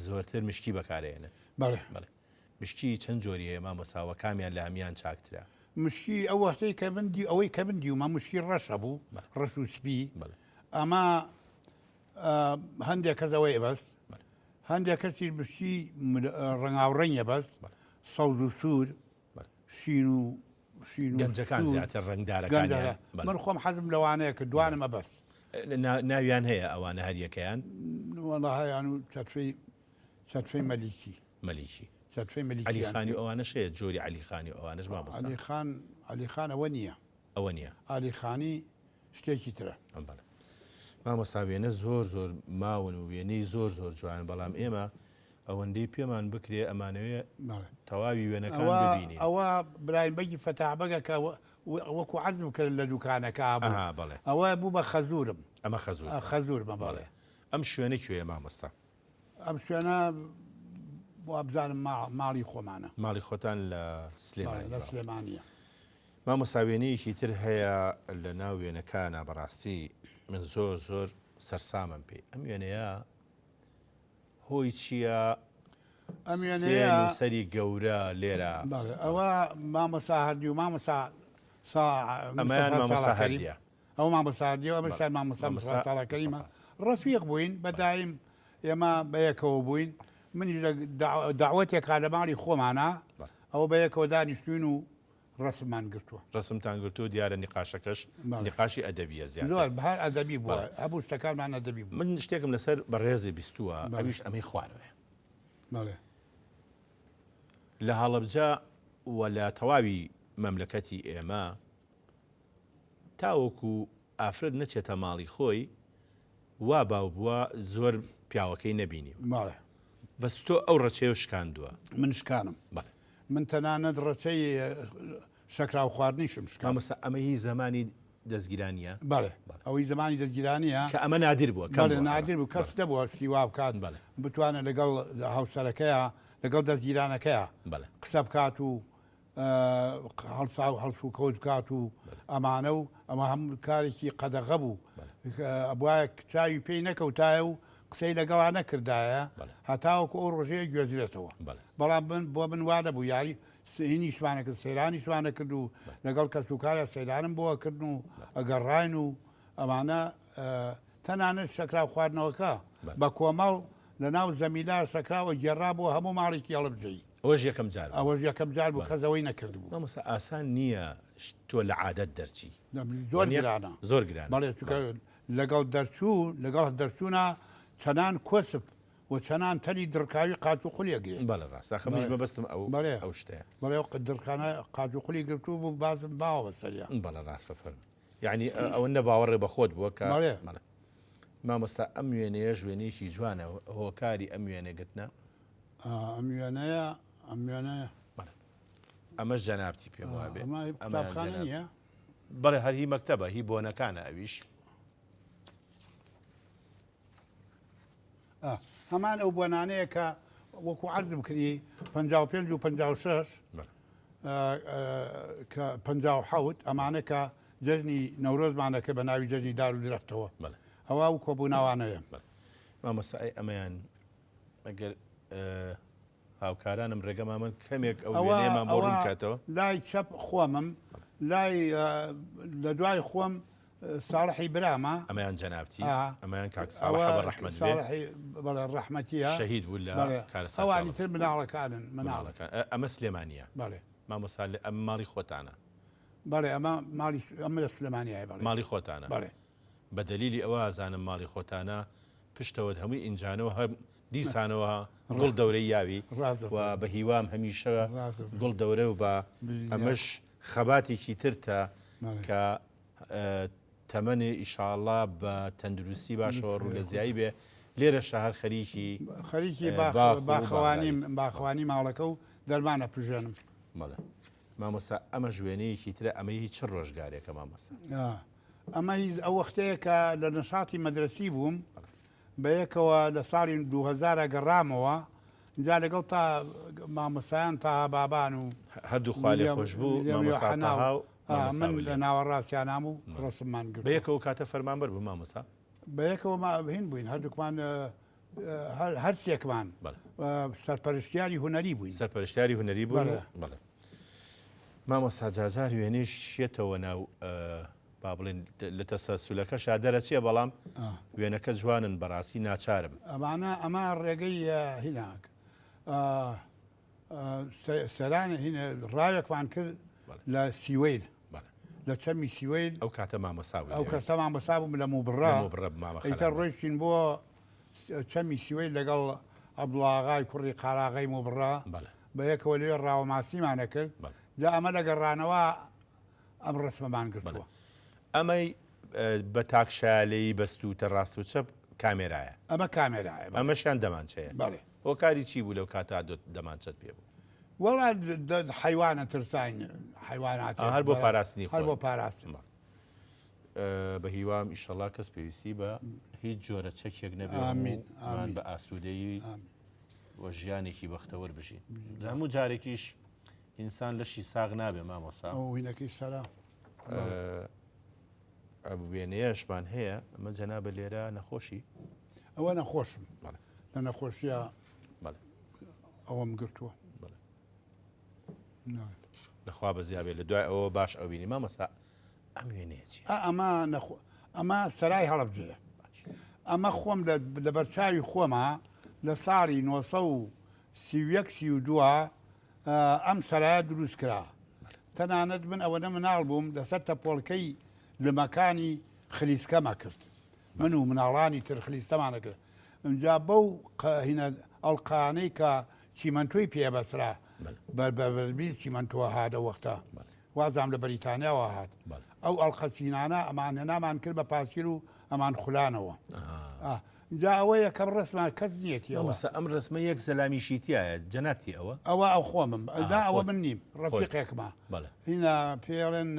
زۆرتر مشکی بەکارێنە بەڵێ مشکی چەند جۆریەیە مامۆساوە کامیان لە هەمیان چاکترا مشکی ئەو وەختەی کە بندی ئەوەی کە بندی و ما مشکی ڕەشە بوو ڕەش و سپی ئەمە هەندێک کەسەوەی بەست هەندێک کەسی مشکی ڕەنگاوڕەنگە بەست سەوز و سوور شین و گەنجەکان زیاتر ڕنگدارەکان من خۆم حەزم لەوانەیە کە دوانمە بەست ناویان هەیە ئەوانە هەریەکەیان وەڵاهیان و چەتفەی مەلیکی چەتفەی مەلیکی عەلیخانی ئەوانە شەیە جۆری عەلیخانی ئەوانەش مامۆستا عەلیخان ئەوە نییە ئەوە نییە عەلیخانی شتێکی ترە مامۆستا وێنە زۆر زۆر ماون و وێنەی زۆر زۆر جوان بەڵام ئێمە ئەوەندەی پێمان بکرێ ئەمانەوێ تەواوی وێنەکان ببینی ئەوە برایم بەگی فەتاحبەگەکە وەکو عەزم کردن لە دوکانەکە بوو ئەوە بوو بە خەزورم ئەمە خەزورمە بەڵێ ئەم شوێنە کوێیە مامۆستا ئەم شوێنە بۆ ئەبزانم ماڵی خۆمانە ماڵی خۆتان لە سلێمانیە مامۆستا وێنەیەکی تر هەیە لە ناو وێنەکانە بەڕاستی من زۆر زۆر سەرسامم پێ ئەم وێنەیە هۆی چییە ئەم وێنەیە سەری گەورە لێرە ئەوە مامۆستا هەردی و مامۆستا ئەمەیان مامۆستا هەردیە ئەو مامۆستا ئەمەشتان مامۆستا ساڵەکەیمە ڕەفیق بووین بەدایم ئێمە بەیەکەوە بووین منیش داوەتێکا لە ماڵی خۆمانە ئەوە بەیەکەوە دانیشتوین و ڕسممان گرتووە ڕسمتان گرتو دیارە نیقاشەکەش نیقاشی ئەدەبیە زیاتر زۆر بەهار ئەدەبی بووە هەبوو شتەکانمان ئەدەبی بوو من شتێکم لەسەر بەڕێزی بیستووە ئەویش ئەمەی خوارەوە لە هەڵەبجە و لە تەواوی مەملەکەتی ئێمە تاوەکو ئافرەت نەچێتە ماڵی خۆی وا باو بووە زۆر پیاوەکەی نەبینی بەس تۆ ئەو ڕەچەیە شکاندووە من شکانم من تەنانەت ڕەچەی شەکرا و خواردنیشم مامۆستا ئەمە هی زمانی دەستگیرانیە بەڵێ ئەوەی زمانی دەستگیرانیە کە ئەمە نادیر بووە نادیر بوو کەس نەبووە سیوا بکات بتوانێت لەگەڵ هاوسەرەکەیە لەگەڵ دەستگیرانەکەیە قسە بکات و هەڵسو کەوت بکات و ئەمانە و ئەمە هەم کارێکی قەدەغە بوو ئەبواە چاوی پێی نەکەوتایە و قسەی لەگەڵا نەکردایە هەتاوەکو ئەو ڕۆژەیە گوێزرێتەوە بەڵام بۆ من وا نەبوو یاری هینیشمانە کرد سەیرانیشمانە کرد و لەگەڵ کەس و کارە سەیرانم بۆە کردن و ئەگەڕاین و ئەمانە تەنانەت شەکرا خواردنەوەکە بە کۆمەڵ لە ناو زەمیلا شەکراوە گێڕا بۆ هەموو ماڵێکی هەڵبجەی ئەوەش یەکەم جار بوو کەسەوەی نەکرد بوو مامۆستا ئاسان نییە تۆ لە عادەت دەرچی زۆر گرانە زۆر گران بەڵێ لەگەڵ دەرچوونە چەنان کۆسب و چەنان تەنی درکاوی قاچ و قولی ئەگرێت بەڵێ ڕاستە خەمیش بەبەستم ئەو شتەیە بەڵێ درخانە قاچ و قولی گرتو بوو بازم باوە بەسەریە بەڵێ ڕاستە فەرمی یعنی ئەوەندە باوەڕێ بە خۆت بووە کە مامۆستا ئەم وێنەیە ژوێنێکی جوانە هۆکاری ئەم وێنەگەتنە ئەم وێنەیە ئەمەش جەنابتی پێ وابێ قوتابخانە بەڵێ هەر هی مەکتەبە هی بۆنەکانە ئەویش هەمان ئەو بۆنانەیە کە وەکو عەرزم کردی 55 و 56 کە 57 ئەمانە کە جەژنی نەورۆزمانەکە بە ناوی جەژنی دار و درەختەوە ئەوە و کۆبووناوانەیە مامۆستا ئەمەیان ئەگەر هاوکارانم ڕێگەما من کەمێک ئەو وێنەیەمان بۆ ڕوون کاتەوە لای چەپ خۆمم لای لە دوای خۆم ساڵحی برامە ئەمەیان جەنابتی ئەمەیان کاک ساڵح بە ڕەحمەت بەڵێ ڕەحمەتیە شەهید بوو لە کارەسات ئەوانی تر مناڵەکانن مناڵەکان ئەمە سلێمانیە بەڵێ مامۆستا ئەم ماڵی خۆتانە بەڵێ ئەمە لە سلێمانیایە بەڵێ ماڵی خۆتانە بەڵێ بە دەلیلی ئەوە ئازانم ماڵی خۆتانە پشتەوە هەمووی ئینجانەوە هەر دیسانەوە گوڵ دەورەی یاوی و بە هیوام هەمیشە گوڵ دەورە و بە ئەمەش خەباتێکی ترتە کە تەمەنی ئیشاءڵڵا بە تەندروستی باشەوە ڕوو لە زیایی بێ لێرە شەهر خەریکی باخوانی ماڵەکە و دەرمانە پژێنم. مەڵێ مامۆستا ئەمە ژوێنەیەکی ترە ئەمە هیچ چ ڕۆژگارێکە مامۆستا؟ ئەمە ئەو وەختەیە کە لە نەشاتی مەدرسی بووم بەیەکەوە لە ساڵی 2000 گەڕامەوە اینجا لەگەڵ تا مامۆسایان تا بابان و هەردوو خالی خۆش بوو مامۆستا من لە ناوەڕاستیانام و ڕستممان گرت بەیەکەوە کاتە فەرمانبەر بوو مامۆستا بەیەکەوە هین بووین هەردووکمان هەرسێکمان سەرپەرشتیاری هوەری بووین سەرپەرشتیاری هوەری بوو بڵێ مامۆستا جاجار وێنەی شێتەوە ناو با بڵێن لە تەسەسولەکەشا دەرەچیە بەڵام وێنەکە جوانن بەڕاستی ناچارم ئەمە ڕێگەی هیناک سەران ڕاوێکمان کرد لە سیوەیل لە چەمی سیوەیل ئەو کاتە مامۆساوی ئەو کەسە مامۆسا بووم لە موبڕە ڕۆیشتین بۆ چەمی سیوەیل لەگەڵ عەبدوڵاغای کوڕی قاراغای موبڕە بەیەکەوە لێ ڕاوەماسیمانە کرد جا ئەمە لە گەڕانەوە ئەم ڕسمەمان کردووە. ئەمەی بە تاکشالەی بەستوتە ڕاست و چەپ کامێرایە ئەمە کامێرایە ئەمەشیان دەمانچەیە بۆ کاری چی بوو لەو کاتا دەمانچەت پێ بوو؟ وەڵا حیوانە ترساین حیوانات هەر بۆ پاراستنی هەر بۆ پاراستن بە هیوام ئیشەڵا کەس پێویستی بە هیچ جۆرە چەکێک نەبێت بە ئاسوودەیی وە ژیانێکی بەختەوەر بژین لە هەموو جارێکیش ئینسان لەشی ساغ نابێ مامۆستا وینەکەی سەرا وێنەیەشمان هەیە ئەمە جەنابە لێرە نەخۆشی ئەوە نەخۆشم لە نەخۆشیە ئەوەم گرتووە لەخوا بە زیابێت لە دوای ئەوە باش ئەوبینی مامەستا ئەم وێنەیە چی؟ ئەمە سەرای هەڵەبجەیە ئەمە خۆم لە بەرچاوی خۆمە لە ساڵی 1932 ئەم سەرایە دروست کرا تەنانەت من ئەوە نەمناڵ بووم لەسەر تەپۆڵکەی لە مەکانی خلیسکەمە کرد من و مناڵانی تر خلیستەمانە کرد ئەمجا بەو ئەڵقانەی کە چیمەنتۆی پێبەسرا بەربیر چیمەنتۆوە هاتە وەختە وازام لە بەریتانیاوە هات ئەو ئەڵقەچینانە ئەمان هێنامان کرد بە پاسیر و ئەمان خولانەوە جا ئەوە یەکەم ڕسمان کەس نیەتیەوە ئەم ڕسمە یەک زەلامیشیتیایە جەنابتی ئەوە ئەو خۆمم دا ئەوە من نیم ڕەفیقێکمە هینە پێڵێن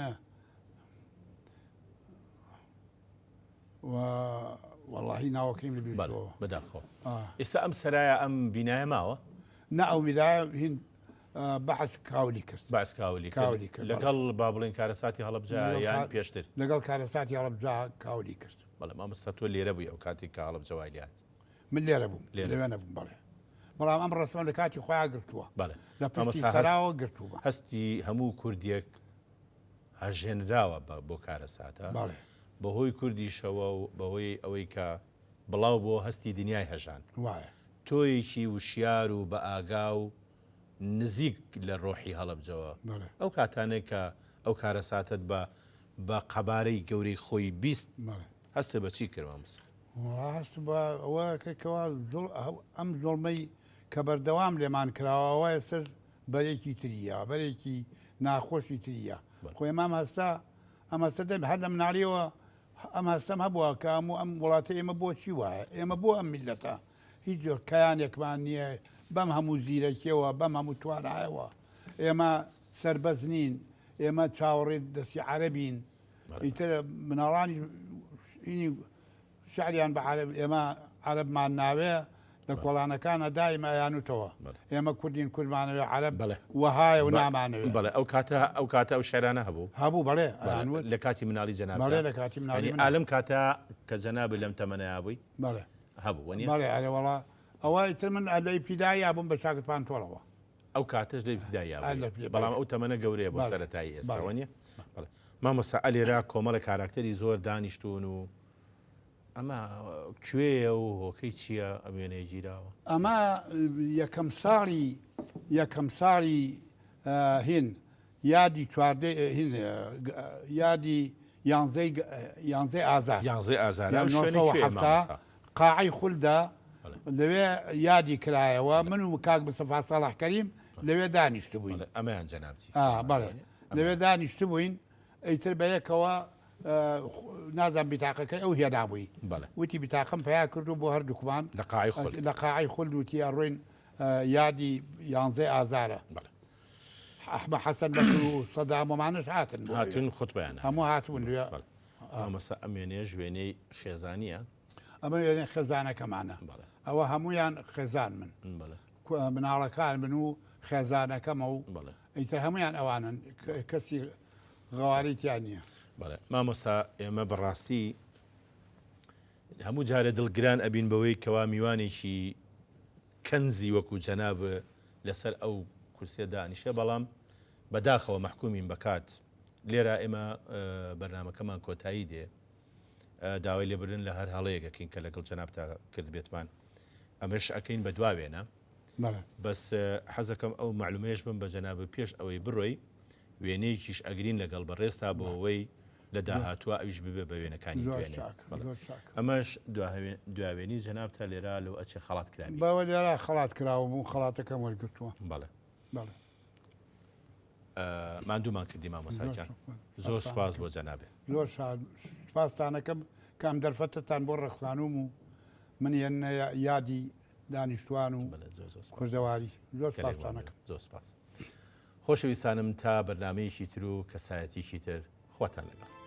واللهی ناوەکەیم لە بیرەوە بەداخۆ ئێستا ئەم سەرایە ئەم بینایە ماوە نا ئەو میرایە هین بەحث کاولی کرد باس کاولی کرد لەگەڵ با بڵێن کارەساتی هەڵەبجا یان پێشتر لەگەڵ کارەساتی هەڵەبجا کاولی کرد بەڵام مامۆستا تۆ لێرە بووی ئەو کاتێک کە هەڵەبجە وای لات من لێرە بووم لەوێ نەبووم بەڵام ئەم ڕسمە لە کاتی خۆیان گرتووە لە پشتی سەراوە گرتووە هەستی هەموو کوردیەک هەژێنراوە بۆ کارەساتە بەهۆی کوردیشەوە و بەهۆی ئەوەی کە بڵاو بۆ هەستی دنیای هەژان تۆیەکی وشیار و بە ئاگا و نزیک لە ڕۆحی هەڵەبجەوە ئەو کاتانێک کە ئەو کارەساتت بە قەبارەی گەورەی خۆی بیست هەستە بەچی کردمەمس هەست ئەوەکەوە ئەم زۆڵمەی کە بەردەوام لێمان کراوەوە سەر بەرێکی تریە بەرێکی ناخۆشی تریە خۆی مام هەستا ئەم هەستە دەب هەر لە مناڵیەوە ئەم هەستەم هەبووە کە ئەم وڵاتە ئێمە بۆچی وایە ئێمە بۆ ئەم میلەتە هیچ جۆر کەیانێکمان نییە بەم هەموو زیرەکیەوە بەم هەموو توانایەوە ئێمە سربەز نین ئێمە چاوەڕێ دەستی عەرەبین ئیتر مناڵانی شعریان بە ئێمە عەرەبمان ناوێ لە کۆڵانەکانە دایمە یانوتەوە ئێمە کوردین کورمانەوێ عەرەب وەهایە و نامانەوێ بەڵێ ئەو کاتە ئەو شێرانە هەبوو بەڵێ لە کاتی مناڵی جەناب لە کاتی مناڵی ئالم کاتە کە جەناب لەم تەمەنەیە بووی بەڵێ هەبوو بەڵێ ئەوەڵا ئەوە ئیتر من لە ئیبتیدایی بووم بە شاگردپان تۆڵەوە ئەو کاتەش لە ئیبتیدایی بەڵام ئەو تەمەنە گەورەیە بۆ سەرەتایی ئێستاوە نیە مامۆستا ئەلێرا کۆمەڵە کاراکتەری زۆر دانیشتون و ئەمە کوێیە و هۆکەی چییە ئەم وێنەیە گیراوە ئەمە یەکەم ساڵی هین یادی چواردە هین یادی یانزەی ئازار قاعی خولدا لەوێ یادی کرایەوە من و کاک مستەفا ساڵح کەریم لەوێ دانیشت بووین ئەمەیان جەنابجی بەڵێ لەوێ دانیشت بووین ئەیتر بەیەکەوە نازان بیتاقەکەی ئەو هێنابووی بەڵێ وتی بیتاقم پیا کردو بۆ هەردووکمان لە قاعی خۆل لە قاعی خولد وتی ئەڕۆین یادی 11 ئازارە بەڵێ ئەحمە حەسەن بەکر و سەدامەمانش هاتن بۆ هاتون خوتبەیانە هەموو هاتبوون مامەسا ئەمێنێ ژوێنەی خێزانیە ئەمە وێنێ خێزانەکەمانە بەڵێ ئەوە هەمویان خێزان من بەڵێ مناڵەکان من و خێزانەکەمە و بەڵێ ئیتر هەمویان ئەوانن کەسی غەواریتیان نییە بەڵێ مامۆستا ئێمە بەڕاستی هەموو جارە دڵگران ئەبین بەوەی کەوا میوانێکی کەنزی وەکو جەناب لەسەر ئەو کورسیە دانیشە بەڵام بەداخەوە محکومین بکات لێرە ئێمە بەرنمەکەمان کۆتایی دێ داوای لێبرن لە هەر هەڵەیەکەکەین کە لەگەڵ جەناب تا کرد بێتمان ئەمەش ئەەکەین بە دواوێنە بەس حەزەکەم ئەو معلومەیەش بم بە جەناب پێش ئەوەی بڕۆی وێنەیەکیش ئەگرین لەگەڵ بەڕێستا بۆ ئەوەی لە داهاتوە ئەویش ببێ بە وێنەکانی دوێنێ ئەمەش دواوێنی جەناب تا لێرا لەو ئەچێ خەڵات کرابی باوە لێرا خەڵات کراوە بوو خەڵاتەکەم وەرگرتووە بەڵێ ماندوومان کردی مامۆساجان زۆر سپاس بۆ جەنابێ زۆر سپاسانەکەم کام دەرفەتتان بۆ ڕێخخانوم و من یادی دانیشتوان و کوردەواری زۆر سپاسانەکەم زۆر سپاس خۆشەویستانم تا بەرنمەیەکی تر و کەسایەتیشی تر خۆتان لەگەڵ